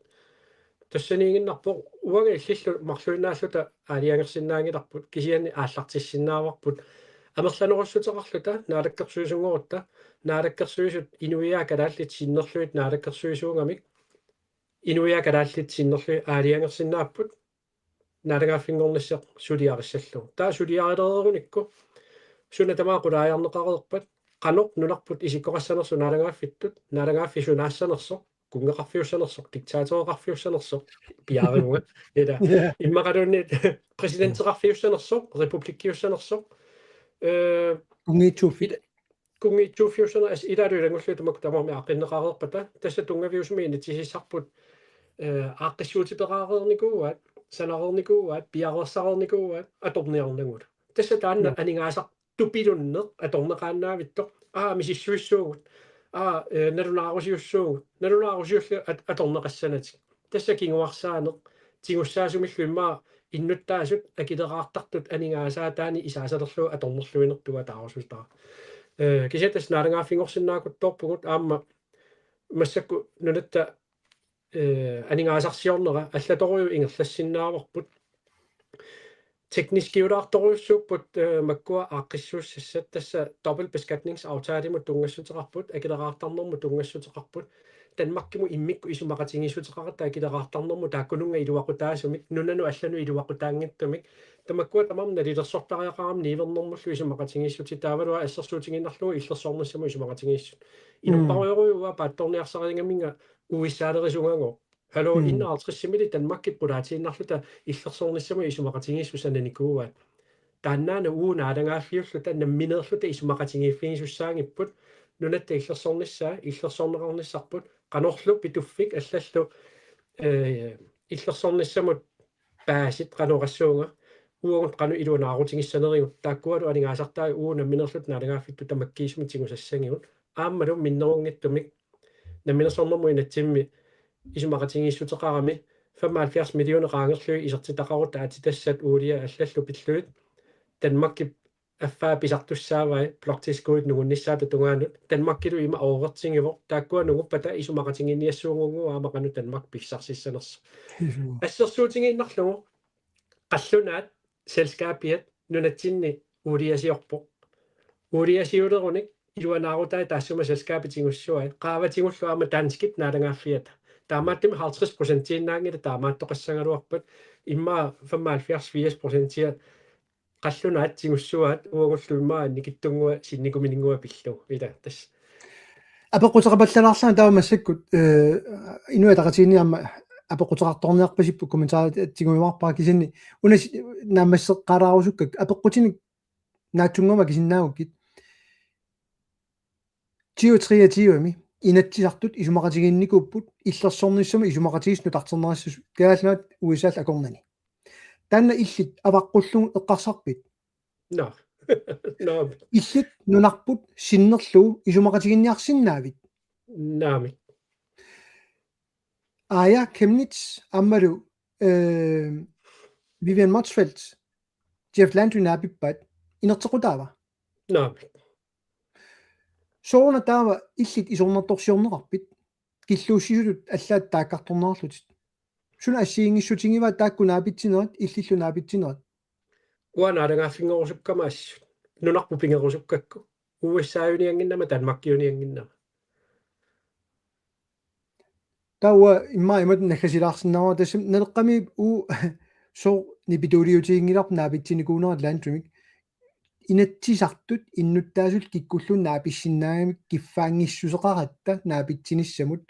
тассаниигиннарпо уанга иллиллу марлуинааллута аалиангерсиннаангиларпут кисиани ааллартиссиннааварпут амерланеруссутеқарлута наалаккерсуисунгорутта наалаккерсуисут инуиа калааллит синнерлуит наалаккерсуисуунгамик инуиа калааллит синнерлуи аалиангерсиннааппут наалагаффингорнisseq сулиариссаллу таа сулиарилеруникку суна тамаа кулааяарнеқарерпат qanoq nunarput isikkoqaссанерсу наалагааффиттут наалагааффисунаассанерсо кунгеқарфиуссанерсоқ диктаатореқарфиуссанерсоқ пиаривуга эда иммақалуунни президентеқарфиуссанерсоқ републиккиуссанерсоқ кунгитсууффиусана ас илаалуилангуллутумак тамарми аққиннеқарерпата тасса тунгавиусми инитисиссарпут ааққиссуутипеқарерникууаат санарерникууаат пиарерсарерникууаат аторниарнагут тасса таанна анингаасақ тупилунне аторнеқааннаавиттоқ мисиссуиссуугут налунаарусиуссуугу аторнеқассанати тасса кингуарсаанеқ тигуссаасумиллуиммаа иннуттаасут акилераартартут анингаасаатаани исаасалерлуу аторнерлуинертуа таарусултара кисятас наарангаффингорсинаакутторпугут аама массакку нунатта анингаасарсиорнера аллаторуйу ингерлассиннааварпут tekniskiudaartoruussuupпут маккуа ааққиссууссассат тасса dobbeltbeskatningsaftale тунгассутеқарпут акилераартарнэрму тунгассутеқарпут танмаккиму иммикку исумақатингиссутеқарта акилераартарнэрму тааккунунга илуақутаасумик нунану аллану илуақутаангиттумик тамаккуа тамам налилерсортариақарам нивернэрмуллу исумақатингиссути таавалуа ассерсуутингиннарлугу иллерсоорнассаму исумақатингиссут инерпаруйоруйуа паатторниарсарингаминга уиссаалерисунгаго Hallo innaartrissimili Danmarkit pulaatiinnarluta иллерсоорниссаму исумақатингиссусананикууаат тааннаана уунаадангааллиуллута намминеерлута исумақатингииффигисуссаангиппут нунатта иллерсоорниссаа иллерсоорнеқарниссарпут qanorlu pituffik аллаллу иллерсоорниссамут паасит qanuqassuunga уугут qaну илунаарутингиссанеригут тааккуалу анингаасартаа уунамминерлут наадангааллитту тамаккиисмутингусассангигут ааммалу миннерунгиттумик намминерсоорнэрму инатсимми исумақатингиссутеқарами 75 миллионer раангерлуи исертитақарут аатитассат уулия аллаллу пиллуит Danmarkki аффаа писартуссаавай блоктискуит нугунниссаата тунгаанут Danmarkкилу има оовертингивор тааккуа нугуппата исумақатингинниассуунгунгу аамақану Danmark писсарсиссанерс ассерсуутингииннарлугу қаллунаат селскаапиат нунатсинни уулиасиорпо уулиасиулеруник илуанаарутаа таассума селскаапитингуссуай qaavатингуллуама данскит наалагааффиата таамааттим 50% тииннаангила таамааттоқассагалуарпат имма 75-80% қаллунаат тигуссуаат уагуллуиммаа никиттунгуа синникуминингуа пиллу ита тас апеқутеқапаллалаарлаа таама массаккут инуа тақатиинниарма апеқутеқарторниарпасиппу комментаатигумимарпаа кисинни унас наамассеққалаарусуккак апеққутини наатсунгама кисиннаагуккит тиотриатиуами инатсисартут исумақатигинникууппут иллерсорниссама исумақатигиснут артернерассус каалнаат уисаал акорнани таанна иллит аваққуллугу эққарсарпит no иллит нунарпут синнерлугу исумақатигинниарсиннаавит naami Aya Chemnitz ammalu Vivian Motzfeldt Jeff Landry nabippat inertequtaava naami soorna taava illit isornertorsiornerarpit killuussiulut allaat taakkartornerarlutit suna assiingissutigiva taakkunaapitsineret illillunaapitsineret uanaalangaaffingerusukkamaassu nunarpu pingerusukkakku uissaayunianginnama tanmakkiunianginnama tawa imma imat nakhasilaarsinnarua tassam naleqqami u so nipituuliutiingilarp naapitsinikuunerat Landrymik inatsisartut innuttaasut kikkullun naapissinnaamik kiffaangissuseqaratta naapitsinnissamut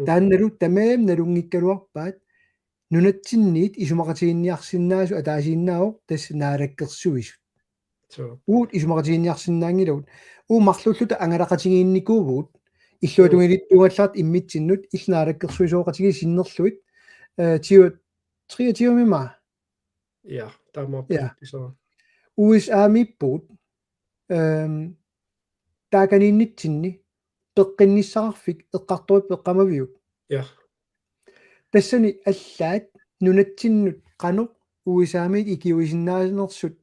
taannalu tamaam nalunngikkaluarpaat nunatsinniit isumaqatiginniarsinnaasu ataasiinnaao tass naalakkersuisut so uut isumaqatiginniarsinnaangilut marlulluta angalaqatigiinnikuuvuut иллуатунгилиттугаллаат иммитсиннут илнaalakkersuisooqatigi sinnerluit tiumimaa ja Ja. so USA-mippuut taakaniinnitsinni peqqinnissaarfik eqqartuip peqqamaviuk ja tassani allaat nunatsinnut qanu USA-miit ikiuisinnaasinersut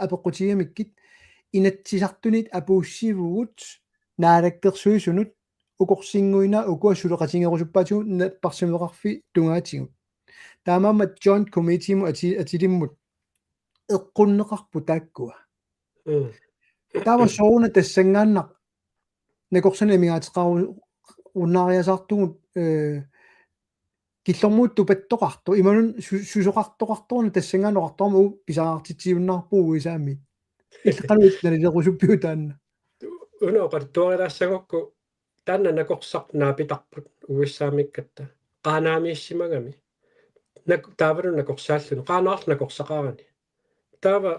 apeqqutiamikkit inatsisartunit apuussivugut naalakkersuisunut ukorsinguina ukua suleqatingerusuppaatigu parsimeqarfi tungaatigut taamaammat joint committee-mu atilimmut eqqunneqarpu taakkua taava sooruna tassangaannaq nakorsana imigaatiqaru unnaariasaartugut killormuut tupattoqartu imanun susoqartoqartorna tassangaannoqartorma u pisaraartitsiunnarpu uisaammi illeqanuit nalilerusuppiu taanna unoqartuarilassagokku taanna nakorsaq naapitarput uissaamikkatta qaanaamiissimagami taavalu nakorsaallunu qaanaarlu nakorsaqaarani taava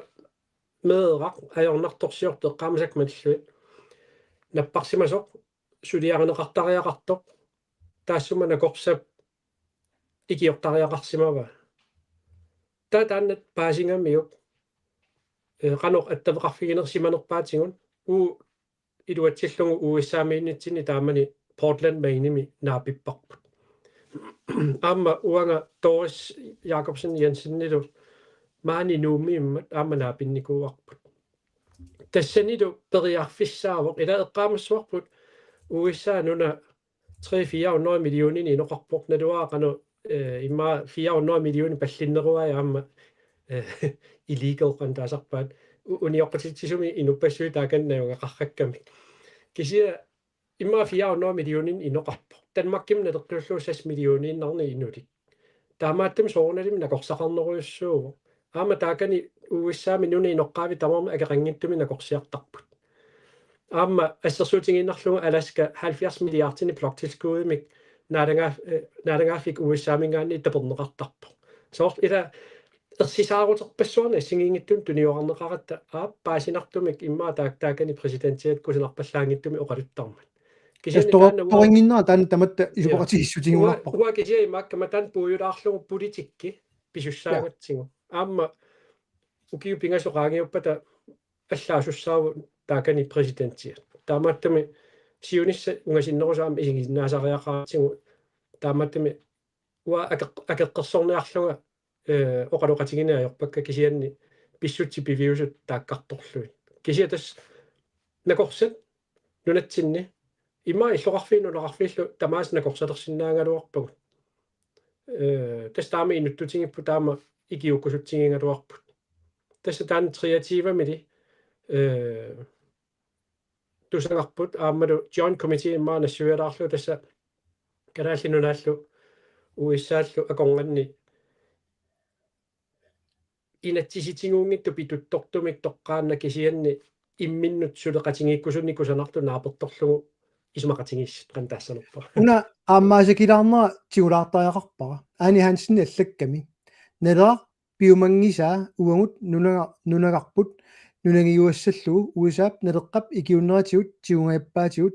meeqaq ajornartorsiortu eqqaamasak malluit napparsimasoq suliarineqartariaqartoq taassuma nakorsap ikiortariaqarsimava taannat paasingamiuk qanoq attaveqarfiginersimanerpaatigun iluatsillungu uissaamiinnitsini taamani Portland mainimi naapipparput amma uanga Doris Jacobsen Jensennilu maani nuumiimmat aama naapinnikuuarput tassanilu periarfissaavuq ila eqqaamassuarput uissaanuna 3-400 millionin inoqarpoq naluaaqanu imma 400 millionin pallinneruai aama illegal qantaasarpaat unioqqutitsisumi inuppassuit taakannaunga qarrakkamik kisia imma 400 millionin inoqarpoq Danmarkim nateqqullu 6 millioninarni inulik taamaattam soornalim nakorsaqarneruyussuugu aama taakani uissaami nuni inoqqaavi tamarma akeqangittumi nakorsiartarput aama assersuutiginnarlugu Alaska 70 milliardini bloktilskuudimik naalangaafik uissaamingaanni taperneqartarpoq soort ila ersisaarutserpassuarna assingiingittun tuniorarneqaratta paasinnartumik imma taakani presidentiat kusinarpallaangittumi oqaluttarmat Toringinna taanna tamatta isuqatigissutingularpoq uwa kisia imakkama taan puuyulaarlugu politikki pisussaagatsigu aamma ukiu pingasoqaagiuppata allaasussaava taakani presidentiat taamaattami siunissa ungasinnerusaama isinginnaasariaqaatigu taamaattami uwa akeqqersorniarluga oqaluqatigineajorpakka kisianni pissutsi piviusut taakkartorluit kisia tas nakorsat nunatsinni imma illoqarfiinuleqarfiillu tamaas nakorsalersinnaangaluarpagut tas taama inuttutigipu taama ikiukkusutsingingaluarput tassa taan triativamili tusangarput aammalu joint committee imma nassuialaarlu tassa kalaallinunaallu uissaallu akornganni inatsisitiguungittu pituttortumik toqqaanna kisianni imminnut suleqatingikkusunni kusanartu naapertorlugu isumaqatingissut qantaasanerpa una qaammaasakilаарnera tigulaartariaqarpara Aani Hansen allakkami nalaa piumangisa uangut nunagarput nunangiuassallugu uisaap naleqqap ikiunneratigut tigungaippaatigut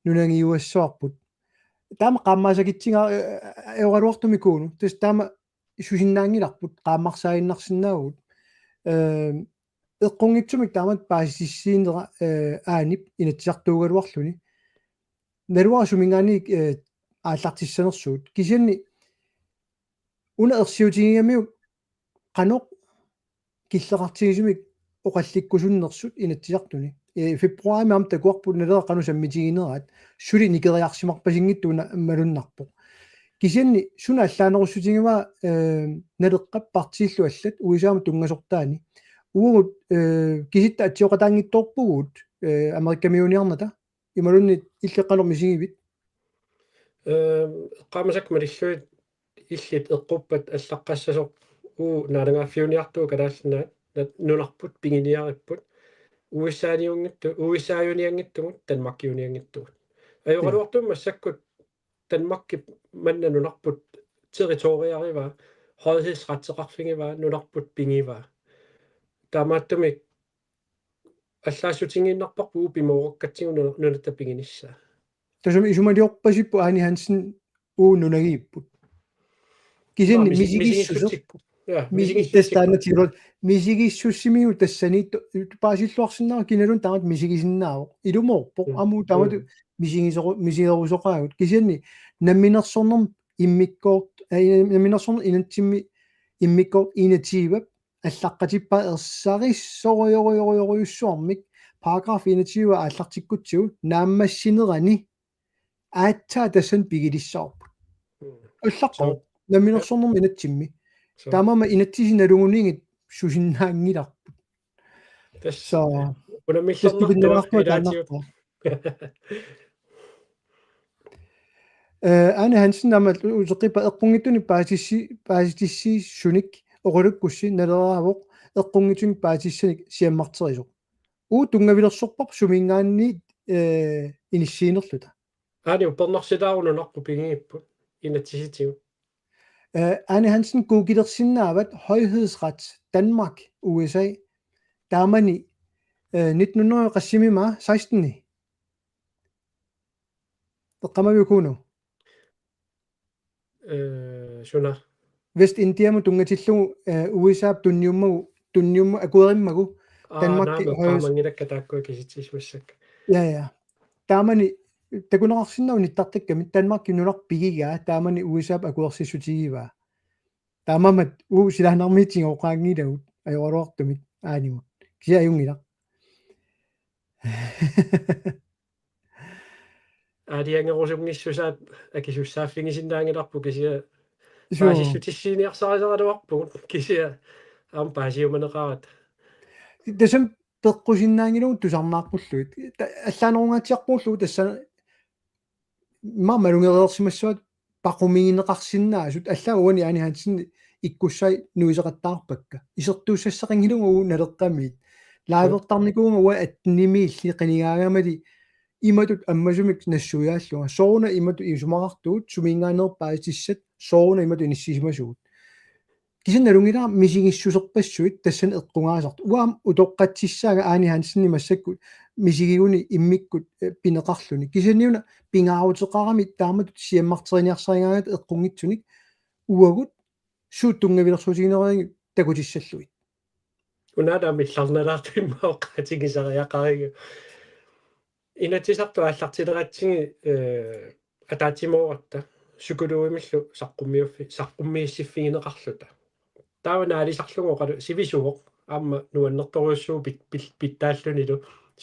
nunangiuassoarput taama qaammaasakitsinga eoraluartumi kuunu tas taama susinnaangilarput qaammarsaaginnarsinnaagut eqqungitsumik taamat paasissiinera aanip inatsartuugaluarluni naluara sumingaaniik ааллартиссанерсуут кисианни уна ерсиутигигамиук qanoq киллеқартигисумик оқалликкусуннерсут инатсиартуни фебруари аам такуарпут налера қану саммитигинераат сули никериарсимарпасингиттуна малуннарпоқ кисианни суна аллаанеруссутигава налеққап партииллу аллат уисаама тунгасортаани уурут киситта атсиоқатаангитторпугут америккамиуниарната ималунни иллеққалор мисигивит qaamasak malilluit illit eqquppat allaqassasor naalangaaffiuniartuu kalaallinaat nunarput pinginiaripput uissaajuniangittugut tanmakkiuniangittugut ajoqaluartum massakkut tanmakki manna nunarput territoriariva højhedsretseqarfingiva nunarput pingiva taamaattumik allaassutiginnarparpu pimoorakkatsingu nunatta pinginissa tasum isumaliorpasippu Aani Hansen nunagiput кисинни мисигиссусу мисигиттастаанаатигулу мисигиссуссимигу тассаниитто паасиллуарсиннаа киналун таамат мисигисиннаавоқ илумоорпоқ амуу таамату мисигерусоқаагут кисианни намминерсорнерм иммиккоорт намминерсорнер инатсимми иммиккоорт инативап аллаққатиппа ерсариссориориориуссуармик параграф инатива ааллартиккутсигу нааммассинерани аатсаа тассан пигилиссаарпут аллаққоо намминерсорнерм инатсимми таамама инатсисиналугунингит сусиннаангиларпут тасса унаммиллернартуа Aani Hansen намал усеқипа эққунгиттуни пааситисси суник оқулуккусси налераавоқ эққунгитуни паасиссаник сиаммартерисоқ тунгавилерсорпар сумингаанни иниссиинерлута Aani uppernersilaarununerpu pingiipput inatsisitigu Aani Hansen kuukilersinnaават højhedsret Danmark USA taamani 1900 16 teqqamaviukunu suna Vestindiamu tungatillugu USA tunniummu akuerimmagu Danmark qaamangilakkatakku kisitsismassak ja taamani takunerarsinnau nittartakkami Danmark nunar pigigaa taamani USA akuersissutigiva taamamat silahnarmiitinga oqaangilagut ajoruartumik aanimut kisia ajungila aadiangerusugnissusaat akisussaaffingisinnaagilarpu kisia paasissutissiiniarsariseraluarpugut kisia aam paasiumaneqarat tasam peqqusinnaangilugu tusarnaaqpulluit allaanerungaatiarpullugu tassa marmalungereersimassuat paqumigineqarsinnaasut allaa uani Aani Hansen ikkussai nuiseqattaarpakka isertuussassaqingilugu naleqqamiit laavertarnikuunga ua atnimiilli qinigaagamali imatut ammasumik nassuyaallunga sooruna imatu isumaqartugut sumiingaanerpaatissat sooruna imatu inissisimasugut kisanalungilaa misigissuserpassuit tassan eqqungaasart uam utoqqatsissaaga Aani Hansenni massakkut misigiguni immikkut pineqarluni kisaniuna pingaaruteqarami taamatut siammarteriniarsariнгааgat eqqungitsunik uagut suuttungavilersuutigineriingi takutissalluit unaadaamillarnalaartimmaoqqatigisariaqarigu inatisartu aallartileratsingi ataatimoораtta sukuluimillu saqqummiissifigineqarluta taavanaalisarlugu qalu sivisuvoq aamma nuannertoruussuu pittaallunilu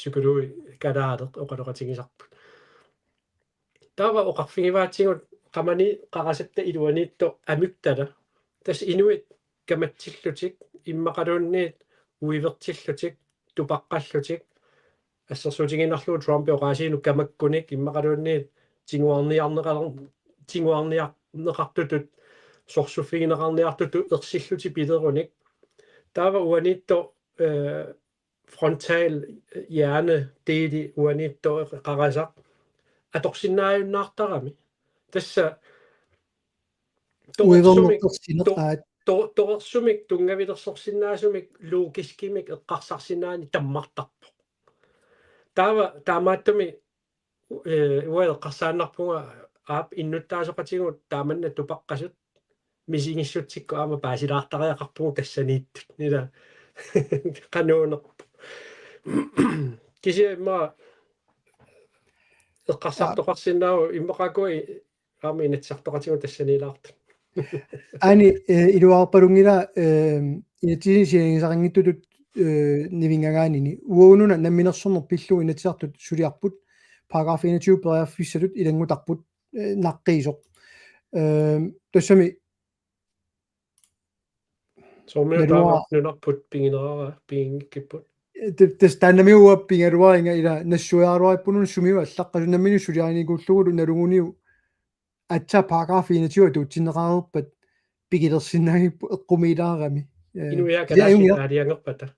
sukului kalaaleq oqaluqatigisarput taava oqarfigivaatingut qamani qarasatta iluaniitto amyuktala tas inuit kamatsillutik immaqaluunniit uivertillutik tupaqqallutik ассерсуутигинарлуу Трумпи оqaasiinu камаккуник иммақалуунниит тингуарниарнеқартутут сорсуффигинеқарниартуту ерсиллути пилеруник таава уаниитто frontal hjerne deli uanitto qarasaq atorsinnaajunnaartarami тасса уивэрнэртерсинеқаат тоқерсумик тунгавилерсорсинаасумик луукискимик эққарсарсинаани таммартарпо таамааттуми уаеққарсааннарпунга аап иннуттаасоқатигут тааманна тупаққасут мисигиссутсикку аама паасилаартариақарпугу тассанииттут нила кануунерпу кисима эққарсартоқарсинаау иммақакуи аама инатсартоқатигу тассанилаарту ани илуарпалунгила инатсисиангисарингиттутут нивингагаанини уунуна намминерсорнер пиллу инатсиартут сулиарпут параграф 21 периарфиссалут илангутарпут наққиисоқ тассами нунарпут пингинераа пингиккиппут тэс таннамиуаппингалуаринга ила нассуяалуариппунун сумиу аллаққасу наммину сулиаринигууллугулу налугуниу атса параграф 21 туутсинеқарерпат пигилерсинаагиппу эққумилаарами инуяакалаасинаалиангерпата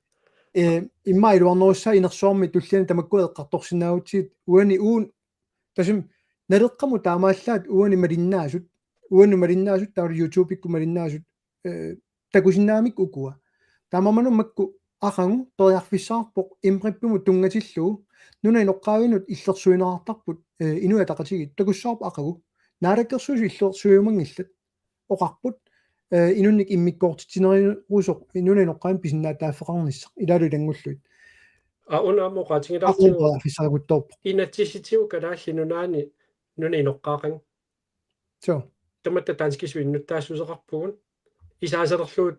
имма илуарнерусса инерсуарми туллиани тамакку эққарторсинаагутсигит уун тасим налеққаму таамааллаат уани малиннаасут таа YouTube-икку малиннаасут такусиннаамик укуа таамаману макку ахангу ториарфиссаарпоқ имприппуму тунгатиллуу нуна иноққаавинут иллерсуинеартарпут инуя тақатигит такуссаарп ақагу наалаккерсуусу иллерсуйумангиллат оқарпут инунник иммиккоортитинерирусоқ инуна иноққаан писиннаа тааффеқарнissaқ илалу илангуллуит унааммо qaatigilaartigu аффисаагутторпо inatsisitigu kalaallinunaani nuna inoqqaaqan so tamatta tanskisu innuttaasusеқарпугун исаасалерлуут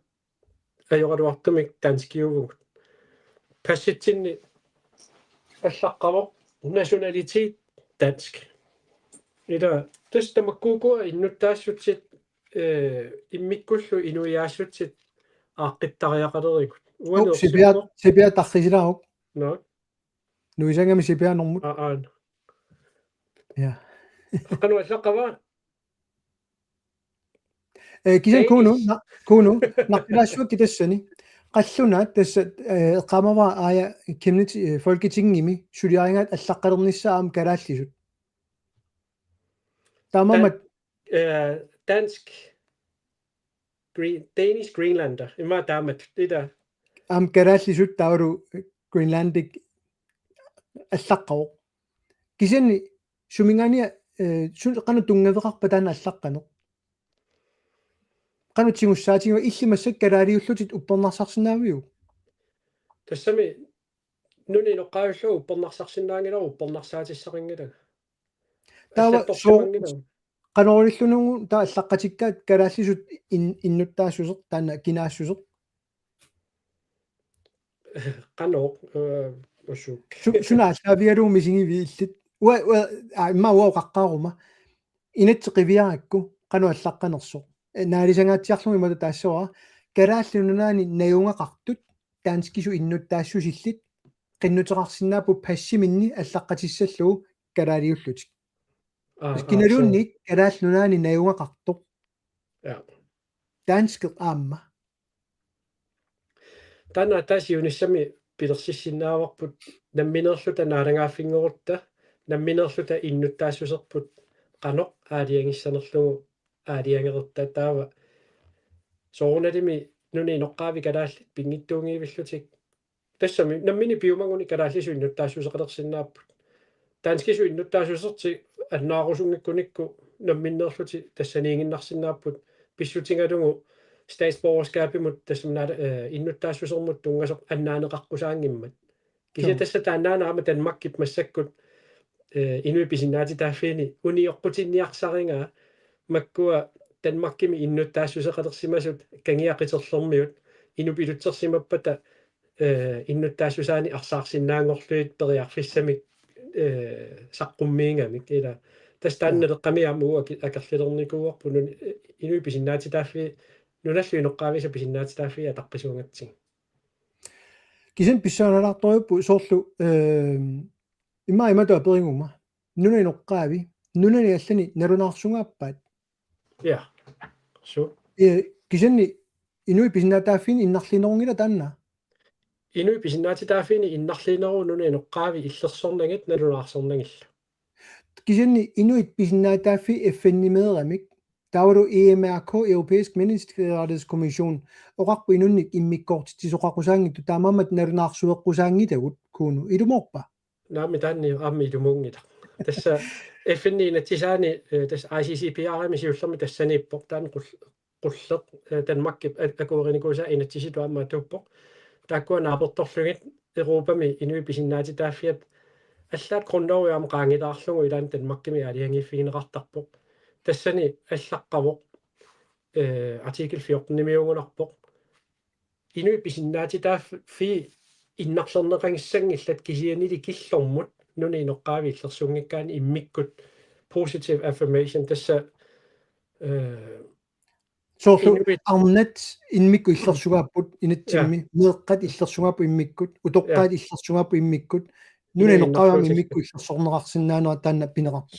ajorluartumik tanskiuvugut passitsinni аллаққаво nationalitet dansk ida тастамаккуку иннуттаассутсит иммиккуллу инуяассутсит ааққиттариақалерикут уанер сибиа таррисилаарок no нуисангами сибиа нормут я аққану аллаққава кисан куну наққилаассуак китассани қаллуна тасса эққамава аая community folketingimi сулиарингаат аллаққалернissaам калааллисут тамамат dansk Danish Greenlander имма таамат ида ам калааллисут тауру Greenlandic аллаққаво кисани сумингания сулеқану тунгавеқарпа таана аллаққано канутсигуссаатигуа иллимассак калаалиуллутит уппернарсарсинаавиу тассами нуни ноққауллу уппернарсарсинаангилару уппернарсаатиссақингилага тава канориллунугу таа аллаққатиккаат калааллисут иннуттаассусеқ таана кинаассусеқ каноо усук сунааллаавигалуу мисигиви иллит уа имма уа қаққаарума инатсеқивиаракку кану аллаққанерсоқ наалисангаатсиарлуми мата таассуа калааллунунаани наюнгақартут таанскису иннуттаассусиллит qinnuteqarsinnaappu passimинни аллаққатиссаллуу калаалиуллутик киналуунник калааллунаани наюнгақартоқ ja таанскеқ аама тана тасиунissami пилерсиссиннааварпут намминерлута наалагааффингорутта намминерлута иннуттаассусерпут qanoq аалиангиссанерлугу аалиангерутта таава соорналими нуни ноққаави калааллит пингиттуунгиивиллутик тассами наммини пиумагуни калааллису иннуттаассусеқалерсиннааппут таанскису иннуттаассусерти аннаарусунгиккуникку намминнерлути тассаниингиннарсиннааппут писсутингалугу statsborgerskabimut тассамнаала иннуттаассусермут тунгасоқ аннаанеқарқусаангиммат киси тасса тааннаанаарма танмаккип массаккут инуи писиннаати тааффини униоққутинниарсарингаа маккуа танмаккими иннуттаассусеқалерсимасут кангиақитерлэрмиут инупилутсерсимаппата иннуттаассусаани арсаарсиннаангорлуит периарфиссамик саққуммиингамик ила тастааннелеққамиаамуа акерлилерникууарпу инуи писиннаати тааффи нуналлу иноққаависа писиннаати тааффи атаққисуангатсиг кисен писсааналаарторюппу соорлу имма таперингума нуна иноққаави нунани аллани налунаарсунгааппаат ja so кисенни инуи писиннаатааффини иннарлинерунгила таанна инуи писиннаати тааффини иннарлинеру нуна иноққаави иллерсорнагат налунаарсорнагилла Kisenni inuit pisinnaataafi effennimeeramik tauru EMRK Europæisk Menneskerettighedskommission oqarpu inunnik immikkoortitisoqaqusaangittu taamammat narunaarsueqqusaangitagut kuunu ilumorpa naami taanni aammi ilumuungita tassa effenni inatsisaani tas ICCPR-ami siullermi tassaniippoq taan qulleq Danmarkip akuerinikuusa inatsisitu aamma tuuppoq taakkua naaportorlugit Europami inui pisinnaatitaafiat аллаат grundlovjaam qaangilaarlugu ilaan Danmarkimi aliangiiffigineqartarpoq tassani аллаққавоq artikel 14 nimiungunarpoq inui pisinnaatitaaffi innarlerneqangissangillat kisianili killormut nuni inoqqaavi illersuungikkaani immikkut positive affirmation tassa soorlu inuit arnat inmikku illersugaaput inatsimmi meeqqat illersugaappu immikkut utoqqaat illersugaappu immikkut nuni inoqqaaviam imikku illersorneqarsinnaanua taanna pineqarpu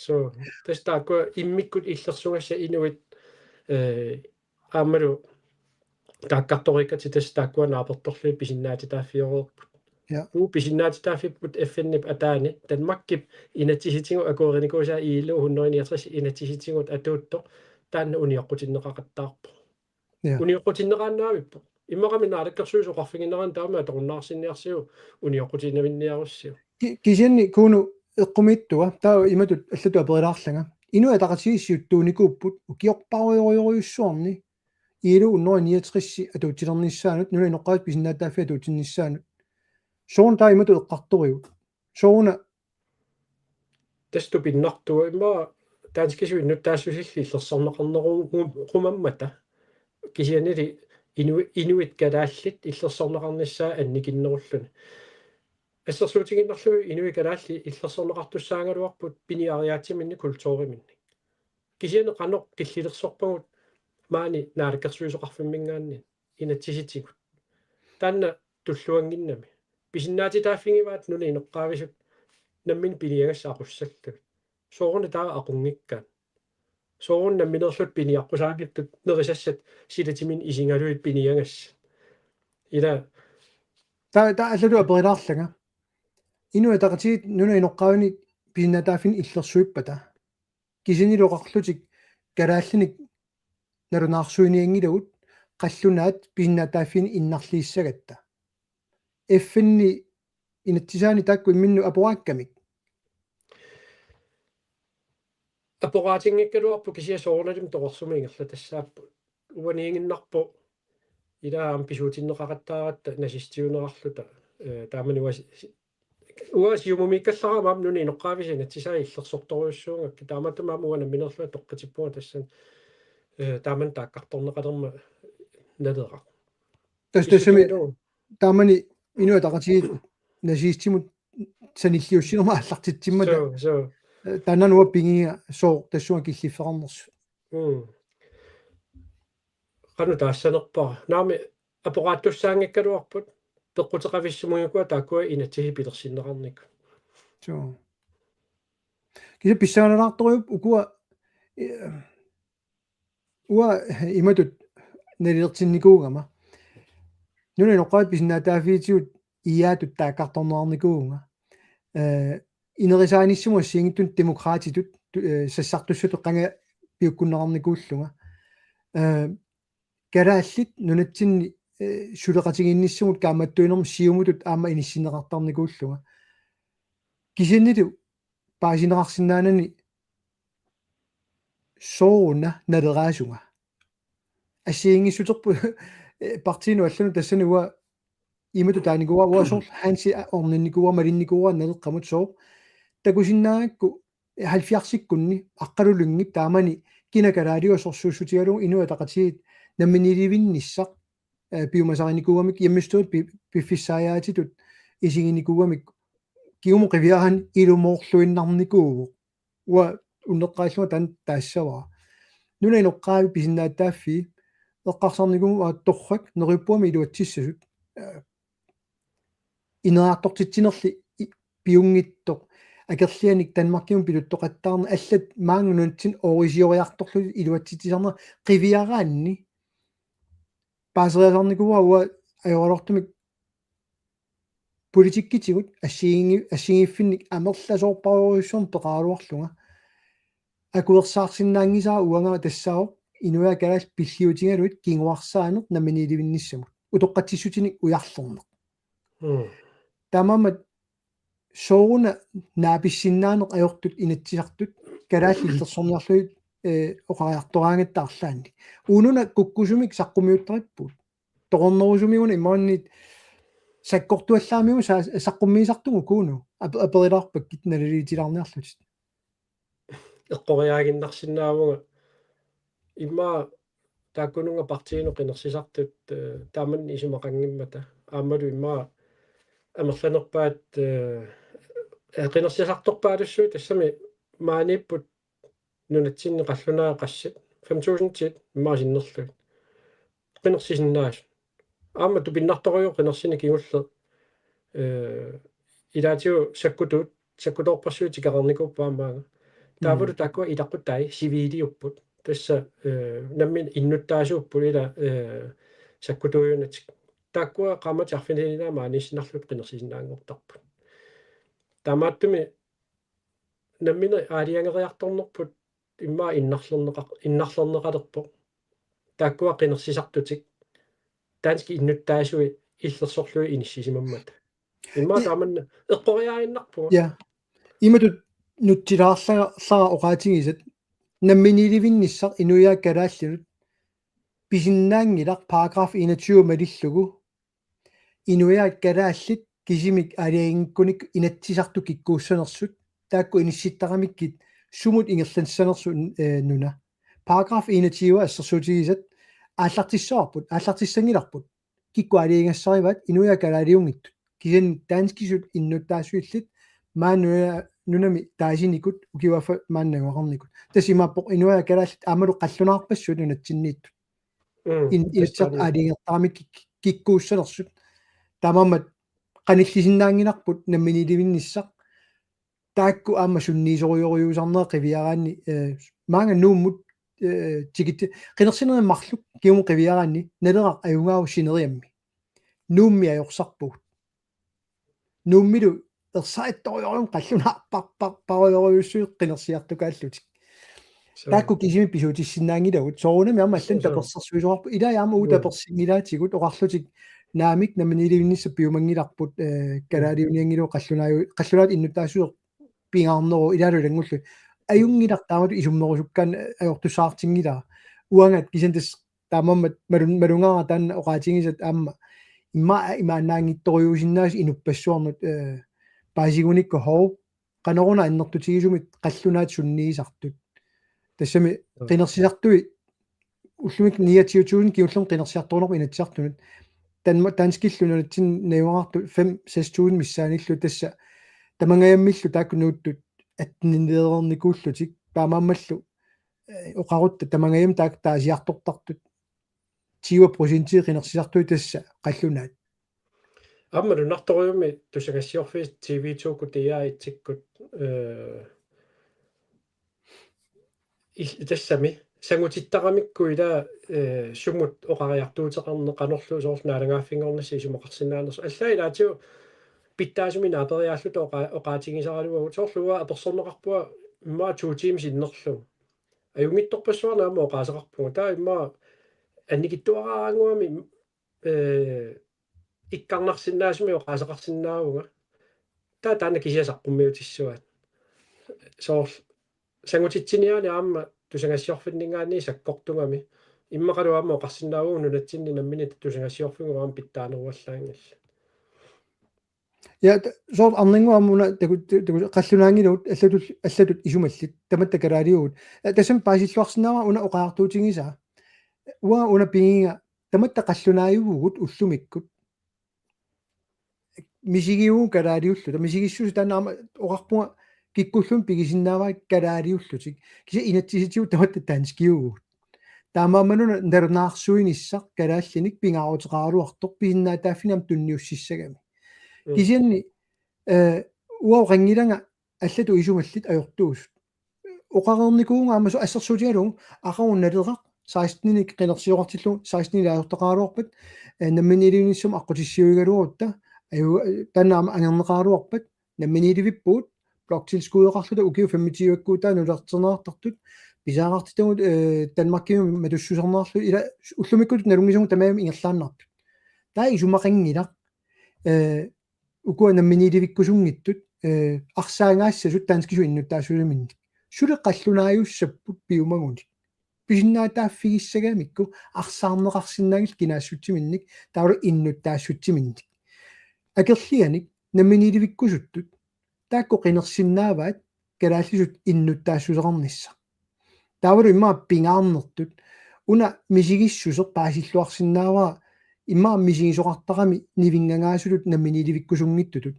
so tas taakkua immikkut illersugassa inuit aammalu taakkartorikkati tas taakkua naaportorlui pisinnaatitaaffiorerput pisinnaatitaaffiput effennip ataani Danmarkip inatsisitigu akuerinikuusaa iilu 169 inatsisitigut atuuttoq taanna unioqqutinnеqaqattaarpo unioqqutinnеqaannaavippo иммақами наалаккерсуусоқарфигинеран таама аторуннаарсинниарсиу унioqqutinnавинниаруссиу кисианни кууну эққумиттуа таа иматут аллату аперилаарлага инуа тақатигиссиуттууникууппут укиорпаруйоруйуссуарни иилу 169 атуутилерниссаанут нуна иноққаат писиннааттааффи атуутинниссаанут соон таа имату эққартуриут соона тасту пиннартуа имма таанскисуи нуттаассусилли иллерсорнеқарнеруу qumamмата кисианили инуит калааллит иллерсорнеқарниссаа анникиннеруллуни ассерсуутигиннерлуи инуи калаалли иллерсорнеқартуссаангалуарпут пиниариаатиминни культууриминни кисиане қанеқ киллилерсорпагут маани наалаккерсуисоқарфиммингаанни инатсиситигут таанна туллуангиннами писиннаатитааффигиваат нуни инеққаависут наммин пиниагассаақуссаллут соорна таа ақунгиккаат соорна минерлут пиниаққусаагиттут нерисассат силатимин исингалуит пиниагасса ила таа аллату аперилаарлага инуа тақатигит нуна иноққаавини писиннаатааффин иллерсуиппата кисинилоқарлутик калааллиник нарунаарсуиниангилагут қаллунаат писиннаатааффин иннарлииссагатта эффинни инатсисаани таакку имминну апорааккамик апораатингиккалуарпу кисиасоорналим тоқорсумингерла тассааппу уаниингиннарпу илаам писуутиннеқақаттааратта насистиунерарлута таамануа уасиумумиккалларамаам нуни иноққаависи натсисаа иллерсорторуйуссуунгакки тааматтамаам уана минерлуа тоққатиппуа тассан тааман тааккарторнеқалерма налера тассами таамани инуа тақатигит насистимут саниллиуссинерма аллартитсиммата танануа пингиа соо тассуа киллиффеқарнерсу qanu taassанерпара наами апорааттуссаангаккалуарпут пеққутеқависсумугакуа тааккуа инатсиги пилерсиннеқарникку соо киса писсааналаарторуп укуа уа иматут налиертинникуугама нуна ноққаат писиннаатаафиитигут иаатут тааккарторнеарникууга инерисааниссуму сингиттун демократитут сассартуссуту қанга пиуккуннеарникууллуга калааллит нунатсинни сулеқатигинниссумут кааматтуинерм сиумутут аама иниссинеқартарникууллуга кисиннилу паасинеқарсинаанани соуна налераасунга ассиингиссутерпу партину аллану тассануа имату тааникуа уасор ханси орнинникуа малинникуа налеққамут соо такусиннаагакку 70-сиккунни аққалулунгип таамани кинакалаалиуасорсууссутигалугу инуа тақатигит намминиливинниссақ пиумасаринникуамик яммистуут пиффиссааятитут исигинникуамик киуму қивиахан илумоорлуиннарникуугу уа уннеққааллуга тан таассаваа нуна иноққаави писиннааттааффи эққарсарникугу торрак нериппуами илуатсиссасут инераартортитсинерли пиунгиттоқ акерлианик Danmarkиум пилуттоқаттаарна аллат маангунутсин орисиориарторлу илуатситисарна қивиараанни паасериасарникуа уа аёралортумик политиккитигут ассигиффинник амерласоорпаруйуссуун пеқааруарлунга акуерсаарсиннаангисаа уангама тассао инуя калас пиллиутингалуит кингуарсаанер наминиливинниссамут утоққатиссутиник уярлернеқ тамамат сооруна нааписсиннаанеқ аёртут инатсисартут калаалли иллерсорниарлуит оқариартораангаттаарлаанни уунуна куккусумик саққумиутториппут тоқорнерусумигуна имааннит саккортуаллаамигу саққуммиисартугу кууну аперилаарпак китналилиитилаарниарлутит эққориаагиннарсинаавуга имма тааккунунга партиину қинерсисартут тааман исумақангиммата аамалу имма амерланерпаат қинерсисарторпаалуссуут тассами мааниппут нунатсинни қаллунаа qassat 5000 тит имаасиннерлуит қинерсисиннаас аама тупиннарториу қинерсини кигуллер илаатиу саккуторпарсуути кақарникуппаамаага таавалу таккуа илаққуттай сивиилиуппут тасса наммин иннуттаасууппут ила саккутуйунатик таккуа qamati арфинилинаа маанисиннарлут qinерсисиннаангортарпут таамааттуми наммина аалиангериарторнерпут иммаа иннарлернеқалерпо таккуа qinерсисартутик таански иннуттаасуи иллерсорлуи иниссисимаммат иммаа тааманна эққориаиннарпуга я иматут нуттилаарлага оqaатигисат намминиливинниссақ инуяа калааллунут писиннаангилар параграф 21 малиллугу инуяа калааллит кисимик алиагинккуник инатсисарту киккууссанерсут таакку инисситтарамиккит сумут ингерланссанерсу нуна параграф 21 ассерсуутигисат ааллартиссоарпут ааллартиссангиларпут кикку алиагассариват инуяа калаалиунгиттут кисин таанскисут иннуттаасуиллит маануя нунами таасиникут укивафа мааннагуақарникут тасимааппоқ инуяа калааллит амалу қаллунаарпассут нунатсиннииттут инсат алиагертарамик киккууссанерсут тамамат qanillisinnnaanginarput namminilivinnisaq taakku aamma sunniisoruyoruusarnea qiviaraanni maanga nuummut tikit qinersinermarluk kiumu qiviaraanni naleraq ajungaaru sineriammi nuummi ajorsarpuut nuummilu ersaittoriorium qallunaarparparuyoruussuut qinersiartukaallutik taakku kisimi pisuutissinnaangilagut sorunami amma allan tapersersuisuarpu ilaayaama uu tapersingilaatigut oqarlutik naamik namminilivinnissa piumangilarput kalaaliuniangilo qallunaat innuttaasuur pingaarneru ilaalulangullu ajungilartaamatu isummerusukkaan ajortussaartingila uangat kisantas taamammat malungaara taanna oqaatingisat aamma imaannaangittoriuusinnaas inuppassuarnut paasigunikku hou qaneruna annertutigisumit qallunaat sunniisartut тассами qinерсисартуи уллумик ниатиутуун киуллерм qinерсиарторнерпу инаtsiartunut танскиллунатсин наюарарту 5-6 миссааниллу тасса тамангаяммиллу тааккунууттут аттниннеерникууллутик таамааммаллу оқарутта тамангаям таак таасиартортартут 20% qinерсисартуи тасса қаллунаат аммалу нарториуми тусагассиорфис TV2 кутиаитсиккут тассами сангутиттарамиккуила сумут оқариартуутеқарне қанерлу соорнаалагааффингорнасси исумақарсинаанерс аллаилаатиу питтаасумина апериааллута оқаатигисаралугу соорлуа аперсорнеқарпуа иммаа 2 teams иннерлу аюнгитторпассуарна амма оқаасеқарпуга таа иммаа анникиттуараангуами иккарнарсинаасуми оқаасеқарсинаагуга таа таана кисиасаққуммиутиссуат соор сангутитсиниаани аама тусангассиорфиннингаани саккортугами иммақалу аама оқарсинаавуу нунатсинни наммини тусангассиорфингу аама питтаанеруаллаангилла я соор арнингуамуна такут қаллунаангилут аллатут исумаллит таматта калаалиугут тассам паасиллуарсинаава уна оқаартуутингиса уна пингинга таматта қаллунааюгут уллумиккут мисигиу калаалиуллу мисигиссус танаама оқарпуга киккуллун пигисиннааваа калаалиуллутик киса инатсиситиу таматта таанскиугут таамаамануна нернаарсуиниссақ калааллиник пингаарутеқаралуартоқ писиннаатааффинам тунниуссиссагами кисианни уаоқангиланга аллату исумаллит ajortuusut оқарерникуунга амасу ассерсуутигалугу ақарунналеқақ 16-ник қинерсиоқартиллу 16-ник аажортеқаралуарпат намминилиунissum аққутиссиуигалуарутта танаама анернеқаруарпат намминилivippuut блокtilskuudeqarluta ukiu 25-аккуутаа нулертернеартартут писаагартитагут Danmarkkium матуссусернеарлу ила уллумиккут налунгисугу тамаами ингерлааннартут таа исумақангила укуа намминилivиккусунгиттут арсаангаассасут таанскису иннуттаасулиминник сулеққаллунааюссаппут пиумагуни писиннаатааффигиссагаамикку арсаарнеқарсинаагил кинаассутсиминник таалу иннуттаассутсиминник акерлианик намминилivиккусуттут таакку қинерсиннааваат калааллисут иннуттаассусеқарнисса таавалу иммаа пингаарнертут уна мисигиссусеқ паасиллуарсиннааваа иммаа мисигисоқартарами нивингагаасулут намминилivиккусунгиттутут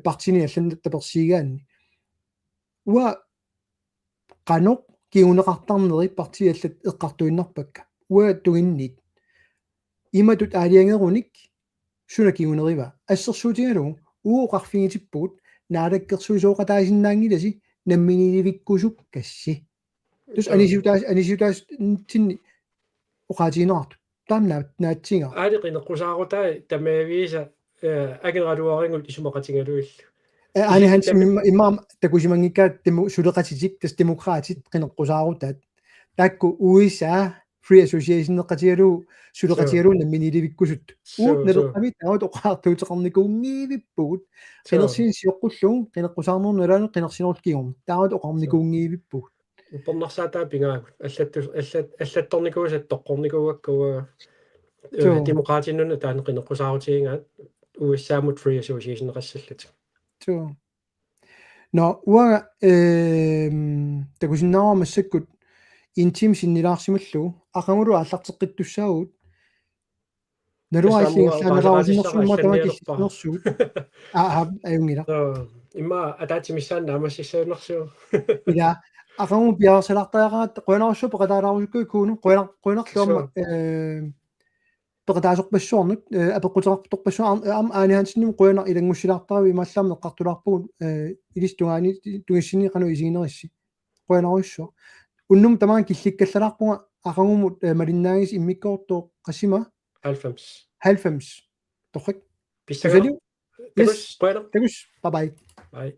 партини алланна таперсигаанни уа qanoq kiunneqartarneri partiallat eqqartuinnarpakka uа тугиннит иматут аалиангеруник суна киуннерива ассерсуутигалугу ууоқарфигитиппугут наалаккерсуисооқатаасиннаангиласи намминилivиккусук касси тус анисиутаас тинни оқаатинеарту таамна наатсинга аали қинеққусаарутаа тамаавииса агенгалуарингут исумақатингалуилла ани ханс имам такусимангиккаат тему сулеқатитик тас демократит қинеққусаарутаат таакку уиса free association неқатигалу сулеқатигалу намминилivиккусут уут нелеқами таават оқаартуутеқарникуунгиивиппугут қинерсин сиоққуллугу қинеққусаарнерналаanu қинерсинерлкигорн таават оқарникуунгиивиппугут упорнарсаатаа пингаагут аллатторникуусат тоққорникууаккуа демократиннуна таан қинеққусаарутиингаат уиссаамут free association неқассаллатик no uа такусиннаармассаккут интим синнилаарсималлу ақангулу аллартеққиттуссаагут налуааллингерлаанераусиннэрсумма тамакиллерсуут аюнгила имма атаатимиссаан наамассисаунерсуу ила ақангу пиарсалартаагаат қуанаарсу пеқатаалаарусукку кууну қуанарлуама пеқатаасорпассуарнут апеққутерарторпассуар аанихансинним қуанар илангуссилаартарави имааллаамне эққартулаарпугут илистунгаани тугиссини қану исигинерисси қуанаруссуа уннум тамаан килликкаллалаарпунга ақангумут малиннаагис иммиккоортоо қассима 90 торхик писсага такус бye bye